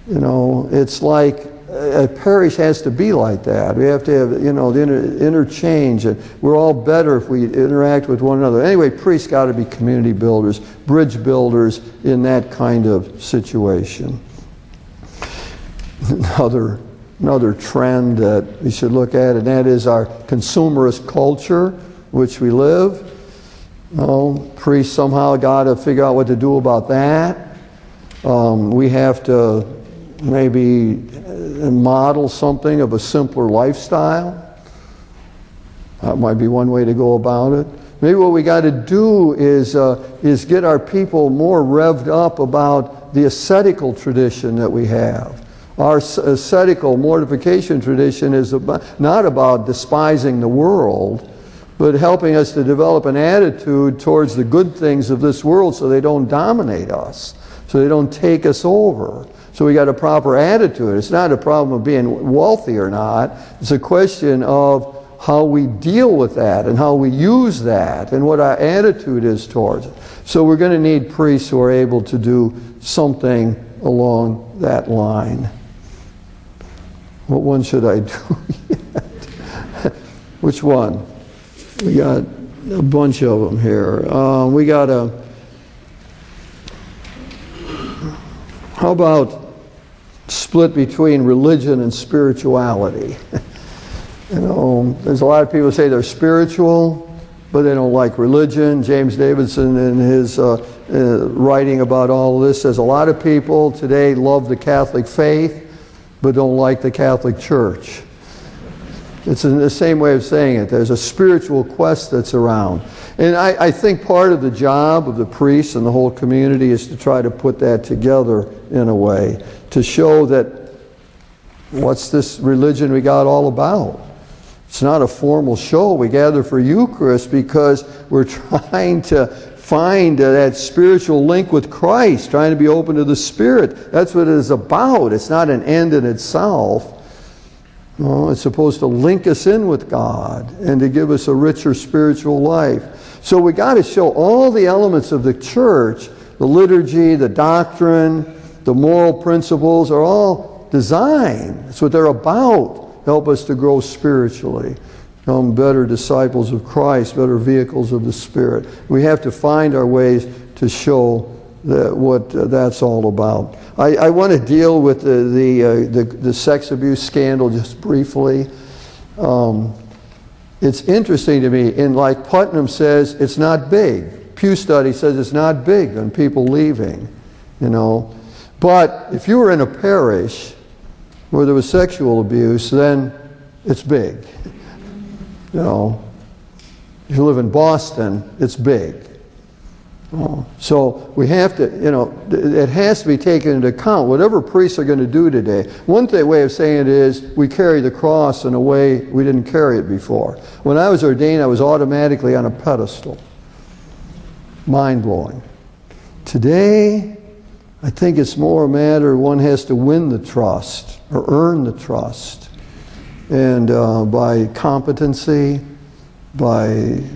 You know, it's like a parish has to be like that. We have to have, you know, the interchange, and we're all better if we interact with one another. Anyway, priests got to be community builders, bridge builders in that kind of situation. Another trend that we should look at, and that is our consumerist culture, which we live. Priests somehow got to figure out what to do about that. We have to maybe model something of a simpler lifestyle. That might be one way to go about it. Maybe what we got to do is get our people more revved up about the ascetical tradition that we have. Our ascetical mortification tradition is not about despising the world, but helping us to develop an attitude towards the good things of this world so they don't dominate us, so they don't take us over. So we got a proper attitude. It's not a problem of being wealthy or not. It's a question of how we deal with that and how we use that and what our attitude is towards it. So we're going to need priests who are able to do something along that line. What one should I do yet? Which one? We got a bunch of them here. We got how about split between religion and spirituality? You know, there's a lot of people who say they're spiritual, but they don't like religion. James Davidson, in his writing about all of this, says a lot of people today love the Catholic faith, but don't like the Catholic Church. It's in the same way of saying it. There's a spiritual quest that's around. And I think part of the job of the priests and the whole community is to try to put that together in a way, to show that what's this religion we got all about? It's not a formal show. We gather for Eucharist because we're trying to find that spiritual link with Christ, trying to be open to the Spirit. That's what it is about. It's not an end in itself. No, it's supposed to link us in with God and to give us a richer spiritual life. So we got to show all the elements of the church, the liturgy, the doctrine, the moral principles are all designed. That's what they're about. Help us to grow spiritually, become better disciples of Christ, better vehicles of the Spirit. We have to find our ways to show what that's all about. I want to deal with the sex abuse scandal just briefly. It's interesting to me, and like Putnam says, it's not big. Pew Study says it's not big on people leaving, you know. But if you were in a parish where there was sexual abuse, then it's big. You know, if you live in Boston, it's big. So we have to, you know, it has to be taken into account. Whatever priests are going to do today, one way of saying it is we carry the cross in a way we didn't carry it before. When I was ordained, I was automatically on a pedestal. Mind-blowing. Today, I think it's more a matter one has to win the trust or earn the trust. And by competency, by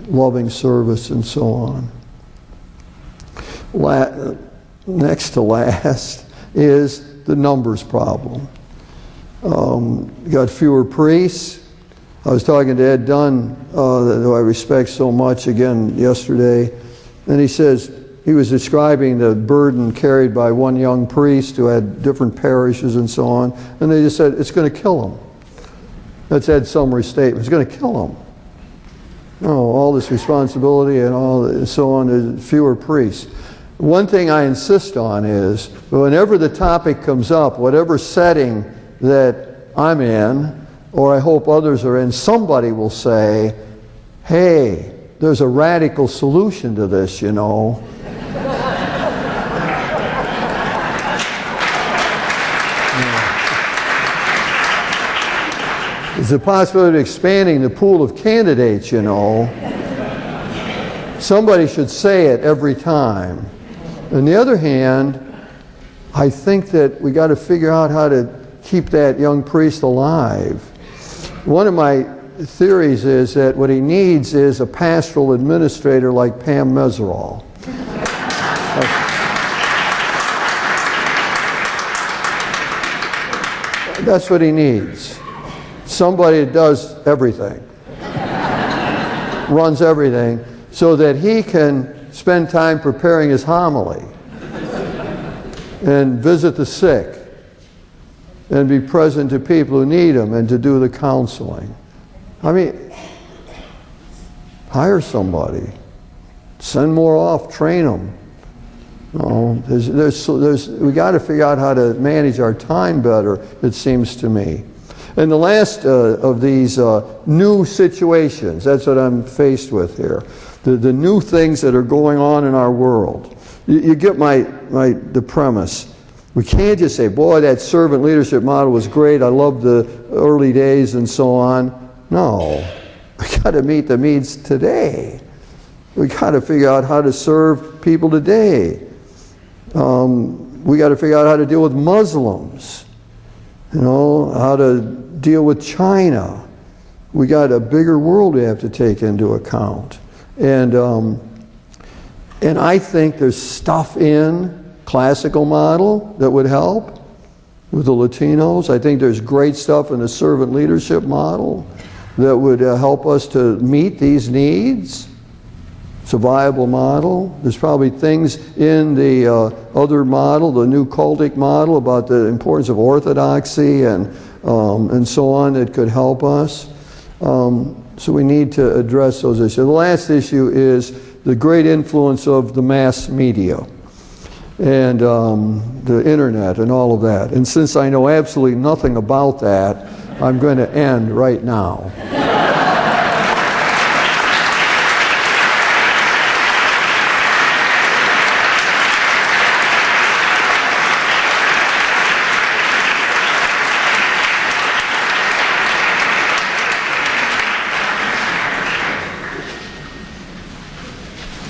loving service, and so on. Next to last is the numbers problem. You got fewer priests. I was talking to Ed Dunn, who I respect so much, again yesterday, and he says he was describing the burden carried by one young priest who had different parishes and so on, and they just said it's going to kill him. That's Ed's summary statement. It's going to kill him. Oh, all this responsibility and all so on. There's fewer priests. One thing I insist on is, whenever the topic comes up, whatever setting that I'm in, or I hope others are in, somebody will say, hey, there's a radical solution to this, you know. There's a possibility of expanding the pool of candidates, you know. Somebody should say it every time. On the other hand, I think that we got to figure out how to keep that young priest alive. One of my theories is that what he needs is a pastoral administrator like Pam Meserol. That's what he needs. Somebody that does everything, runs everything, so that he can spend time preparing his homily and visit the sick and be present to people who need him and to do the counseling. I mean, hire somebody, send more off, train them. We got to figure out how to manage our time better, it seems to me. And the last of these new situations, that's what I'm faced with here. The new things that are going on in our world. You get the premise. We can't just say, boy, that servant leadership model was great, I love the early days and so on. No, we got to meet the needs today. We got to figure out how to serve people today. We got to figure out how to deal with Muslims. How to deal with China. We got a bigger world we have to take into account. And I think there's stuff in classical model that would help with the Latinos. I think there's great stuff in the servant leadership model that would help us to meet these needs. It's a viable model. There's probably things in the other model, the new cultic model, about the importance of orthodoxy and so on that could help us. So we need to address those issues. The last issue is the great influence of the mass media and the internet and all of that. And since I know absolutely nothing about that, I'm going to end right now.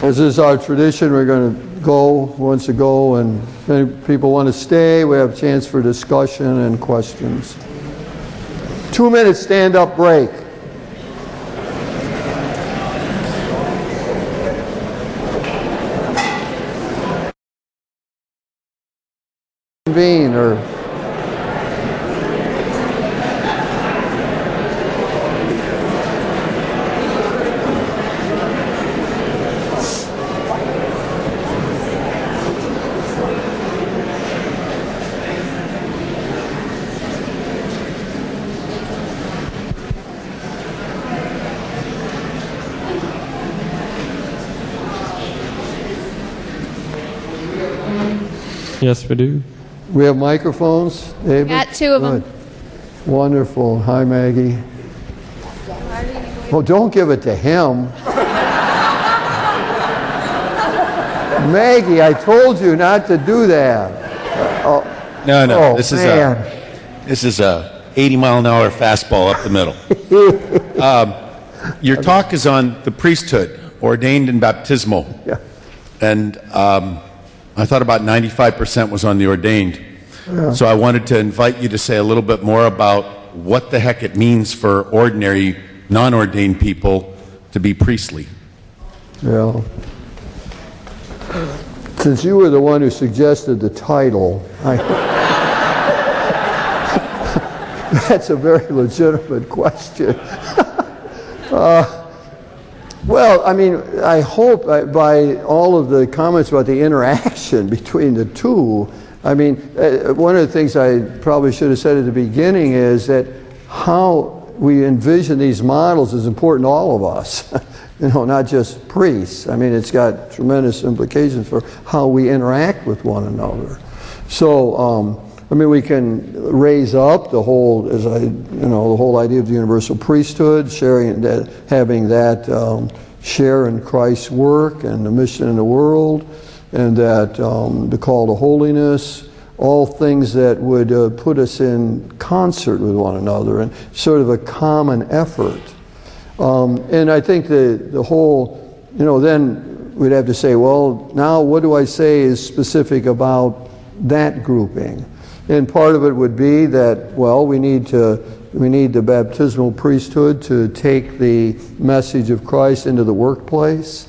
As is our tradition, we're going to go, wants to go, and if any people want to stay, we have a chance for discussion and questions. 2 minutes stand-up break. Convene or Yes, we do. we have microphones, David? Got 2 of them. Good. Wonderful. Hi, Maggie. Well, don't give it to him. Maggie, I told you not to do that. No. Oh, this is a 80-mile-an-hour fastball up the middle. Your talk is on the priesthood, ordained and baptismal. Yeah. And I thought about 95% was on the ordained. Yeah. So I wanted to invite you to say a little bit more about what the heck it means for ordinary, non-ordained people to be priestly. Yeah. Since you were the one who suggested the title, that's a very legitimate question. Well, I mean, I hope by all of the comments about the interaction between the two, I mean, one of the things I probably should have said at the beginning is that how we envision these models is important to all of us, not just priests. I mean, it's got tremendous implications for how we interact with one another. So, I mean, we can raise up the whole, the whole idea of the universal priesthood, sharing that, having that share in Christ's work and the mission in the world, and that the call to holiness, all things that would put us in concert with one another and sort of a common effort. And I think the whole then we'd have to say, well, now what do I say is specific about that grouping? And part of it would be that, well, we need the baptismal priesthood to take the message of Christ into the workplace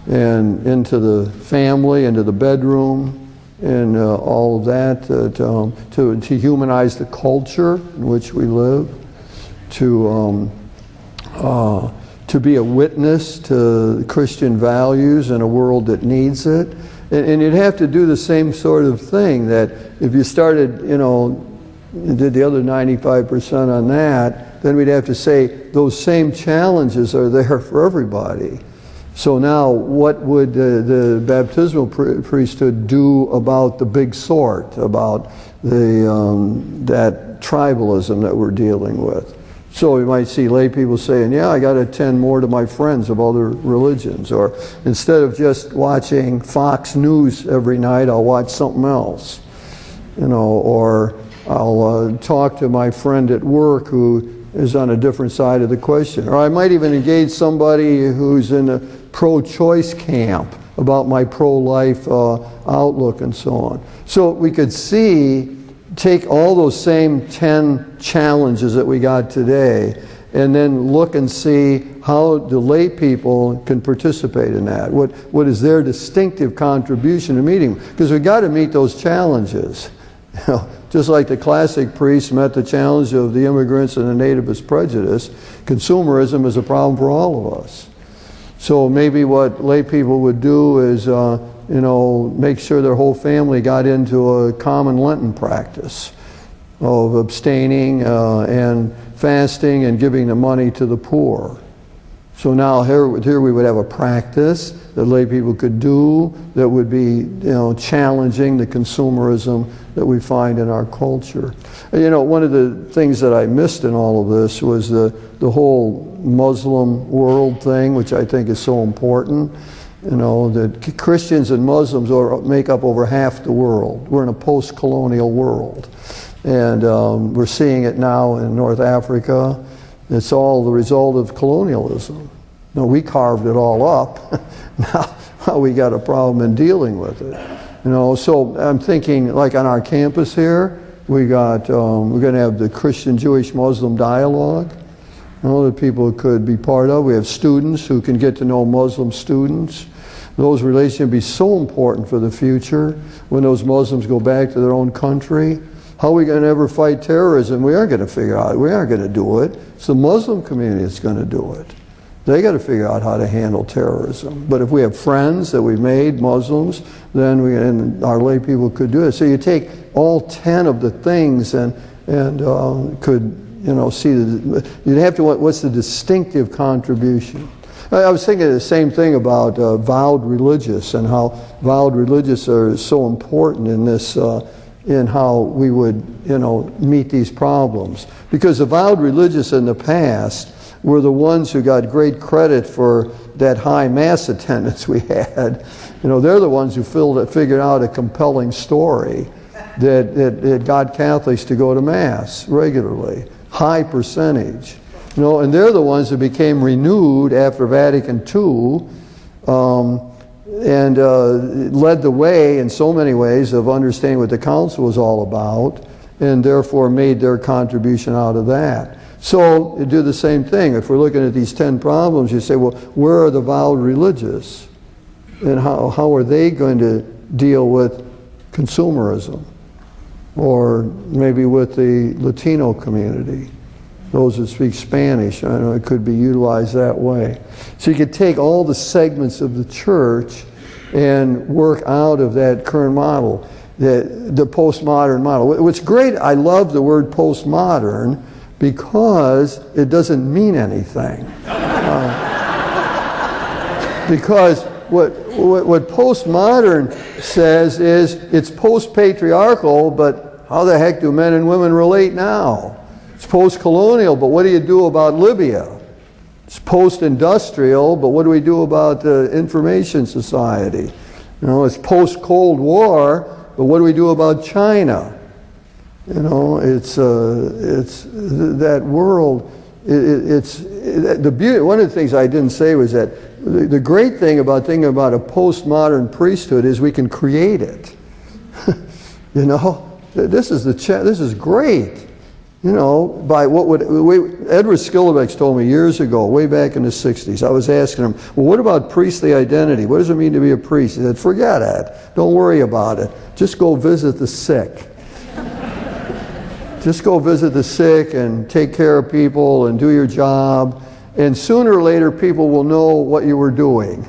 and into the family, into the bedroom, and all of that, to humanize the culture in which we live, to be a witness to Christian values in a world that needs it. And you'd have to do the same sort of thing, that if you started, did the other 95% on that, then we'd have to say those same challenges are there for everybody. So now, what would the baptismal priesthood do about the big sort, about that tribalism that we're dealing with? So we might see lay people saying, yeah, I got to attend more to my friends of other religions. Or instead of just watching Fox News every night, I'll watch something else. Or I'll talk to my friend at work who is on a different side of the question. Or I might even engage somebody who's in a pro-choice camp about my pro-life outlook and so on. So we could take all those same 10 challenges that we got today and then look and see how the lay people can participate in that. What is their distinctive contribution to meeting? Because we've got to meet those challenges. Just like the classic priests met the challenge of the immigrants and the nativist prejudice, consumerism is a problem for all of us. So maybe what lay people would do is make sure their whole family got into a common Lenten practice of abstaining and fasting and giving the money to the poor. So now here we would have a practice that lay people could do that would be challenging the consumerism that we find in our culture. One of the things that I missed in all of this was the whole Muslim world thing, which I think is so important. That Christians and Muslims make up over half the world. We're in a post-colonial world. And we're seeing it now in North Africa. It's all the result of colonialism. We carved it all up. Now we got a problem in dealing with it. So I'm thinking, like on our campus here, we're going to have the Christian-Jewish-Muslim dialogue. That people could be part of. We have students who can get to know Muslim students. Those relations will be so important for the future when those Muslims go back to their own country. How are we going to ever fight terrorism? We aren't going to figure out. We aren't going to do it. It's the Muslim community that's going to do it. They got to figure out how to handle terrorism. But if we have friends that we've made, Muslims, then our lay people could do it. So you take all 10 of the things and could see you'd have to, what's the distinctive contribution? I was thinking the same thing about vowed religious and how vowed religious are so important in this, in how we would, meet these problems. Because the vowed religious in the past were the ones who got great credit for that high mass attendance we had. They're the ones who figured out a compelling story that got Catholics to go to Mass regularly. High percentage. And they're the ones that became renewed after Vatican II and led the way in so many ways of understanding what the council was all about, and therefore made their contribution out of that. So you do the same thing. If we're looking at these 10 problems, you say, well, where are the vowed religious? And how are they going to deal with consumerism? Or maybe with the Latino community, those that speak Spanish. I know it could be utilized that way. So you could take all the segments of the church and work out of that current model, the postmodern model. What's great, I love the word postmodern because it doesn't mean anything. Because what postmodern says is it's post-patriarchal, but how the heck do men and women relate now? It's post-colonial, but what do you do about Libya? It's post-industrial, but what do we do about the information society? It's post-Cold War, but what do we do about China? It's that world. It's the beauty. One of the things I didn't say was that the great thing about thinking about a postmodern priesthood is we can create it. You know, this is great. You know, by Edward Skilbeck told me years ago, way back in the 60s, I was asking him, well, what about priestly identity? What does it mean to be a priest? He said, forget it. Don't worry about it. Just go visit the sick. Just go visit the sick and take care of people and do your job. And sooner or later, people will know what you were doing.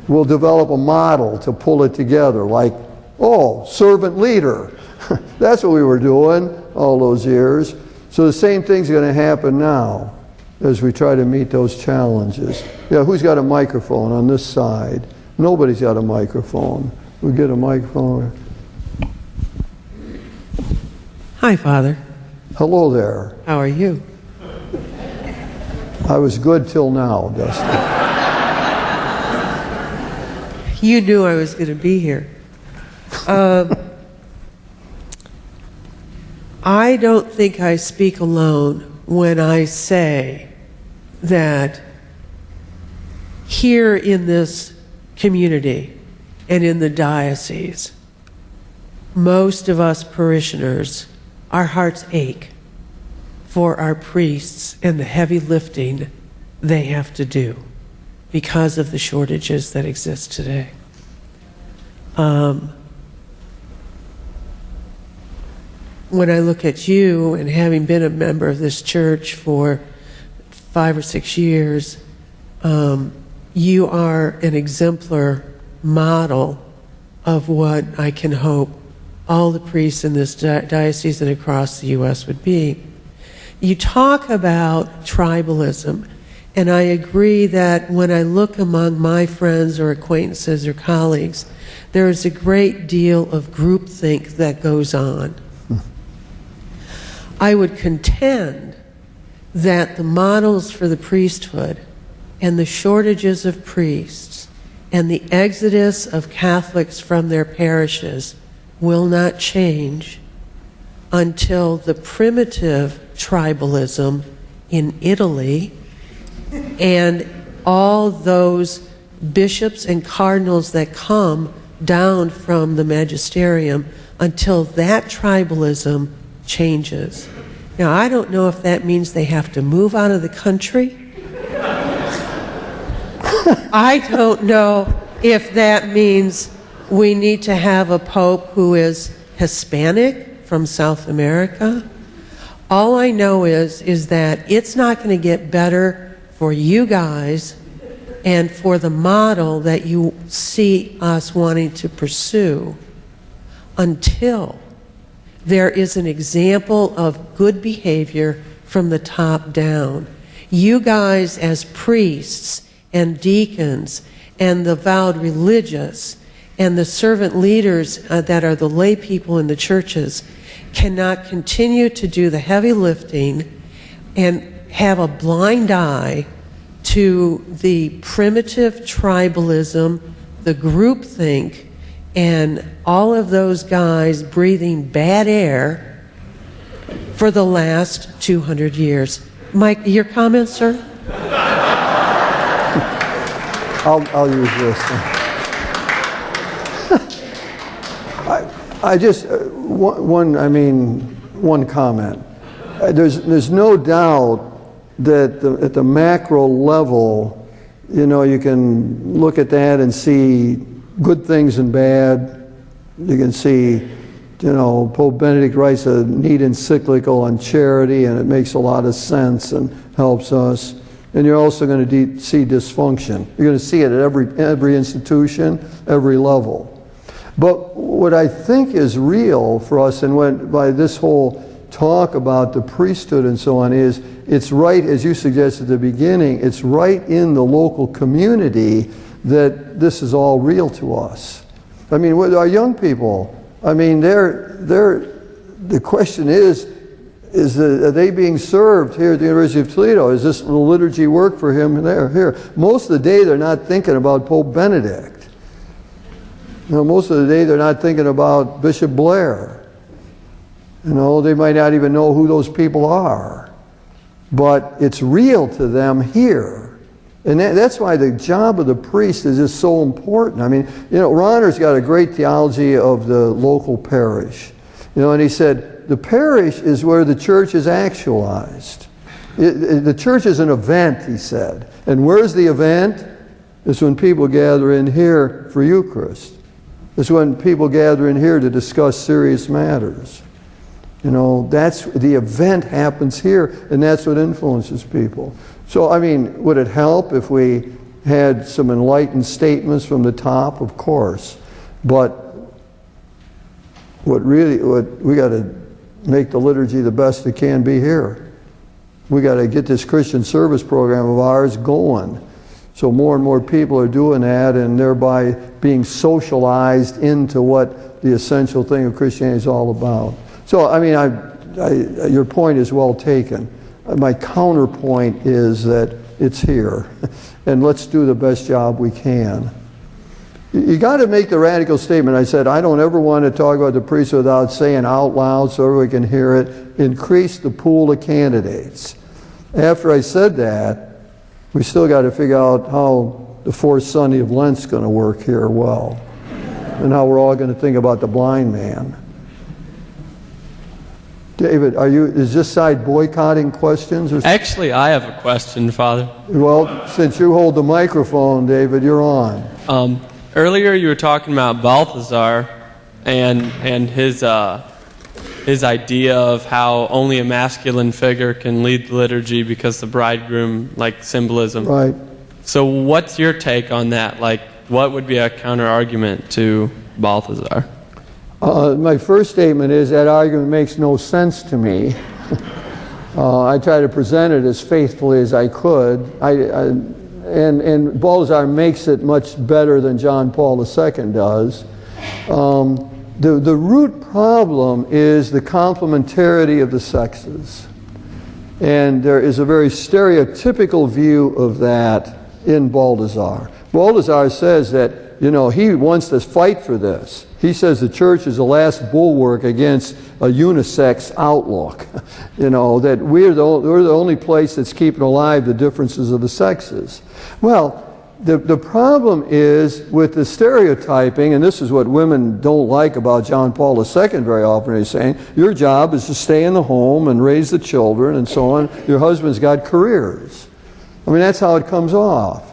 We'll develop a model to pull it together, like, oh, servant leader. That's what we were doing all those years. So the same thing's going to happen now as we try to meet those challenges. Yeah, who's got a microphone on this side? Nobody's got a microphone. We get a microphone. Hi, Father. Hello there. How are you? I was good till now, Dusty. You knew I was going to be here. I don't think I speak alone when I say that here in this community and in the diocese, most of us parishioners, our hearts ache for our priests and the heavy lifting they have to do because of the shortages that exist today. When I look at you, and having been a member of this church for 5 or 6 years, you are an exemplar model of what I can hope all the priests in this diocese and across the U.S. would be. You talk about tribalism, and I agree that when I look among my friends or acquaintances or colleagues, there is a great deal of groupthink that goes on. I would contend that the models for the priesthood and the shortages of priests and the exodus of Catholics from their parishes will not change until the primitive tribalism in Italy and all those bishops and cardinals that come down from the magisterium, until that tribalism changes. Now, I don't know if that means they have to move out of the country. I don't know if that means we need to have a pope who is Hispanic from South America. All I know is that it's not going to get better for you guys and for the model that you see us wanting to pursue until there is an example of good behavior from the top down. You guys as priests and deacons and the vowed religious and the servant leaders that are the lay people in the churches cannot continue to do the heavy lifting and have a blind eye to the primitive tribalism, the groupthink, and all of those guys breathing bad air for the last 200 years. Mike, your comments, sir? I'll use this. I just one comment. There's no doubt that at the macro level, you know, you can look at that and see good things and bad. You can see, you know, Pope Benedict writes a neat encyclical on charity, and it makes a lot of sense and helps us. And you're also going to see dysfunction. You're going to see it at every institution, every level. But what I think is real for us, and by this whole talk about the priesthood and so on, is it's right, as you suggested at the beginning, it's right in the local community that this is all real to us. I mean, with our young people, I mean, the question is are they being served here at the University of Toledo? Is this the liturgy work for him there? Here. Most of the day they're not thinking about Pope Benedict. You know, most of the day they're not thinking about Bishop Blair. You know, they might not even know who those people are. But it's real to them here. And that's why the job of the priest is just so important. I mean, you know, Ronner's got a great theology of the local parish. You know, and he said, the parish is where the church is actualized. The church is an event, he said. And where's the event? It's when people gather in here for Eucharist. It's when people gather in here to discuss serious matters. You know, that's the event happens here, and that's what influences people. So, I mean, would it help if we had some enlightened statements from the top? Of course. But what we got to make the liturgy the best it can be here. We got to get this Christian service program of ours going. So more and more people are doing that, and thereby being socialized into what the essential thing of Christianity is all about. So, I mean, your point is well taken. My counterpoint is that it's here, and let's do the best job we can. You got to make the radical statement. I said, I don't ever want to talk about the priest without saying out loud so everyone can hear it, increase the pool of candidates. After I said that, we still got to figure out how the fourth Sunday of Lent's going to work here well, and how we're all going to think about the blind man. David, is this side boycotting questions? Actually, I have a question, Father. Well, since you hold the microphone, David, you're on. Earlier you were talking about Balthazar and his idea of how only a masculine figure can lead the liturgy because the bridegroom, like symbolism. Right. So what's your take on that? Like, what would be a counter-argument to Balthazar? My first statement is that argument makes no sense to me. I try to present it as faithfully as I could. And Balthazar makes it much better than John Paul II does. The root problem is the complementarity of the sexes. And there is a very stereotypical view of that in Balthazar. Balthazar says that, you know, he wants to fight for this. He says the church is the last bulwark against a unisex outlook. You know, that we're the only place that's keeping alive the differences of the sexes. Well, the problem is with the stereotyping, and this is what women don't like about John Paul II very often. He's saying, your job is to stay in the home and raise the children and so on. Your husband's got careers. I mean, that's how it comes off.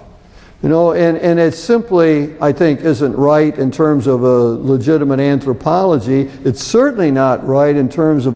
You know, and it simply, I think, isn't right in terms of a legitimate anthropology. It's certainly not right in terms of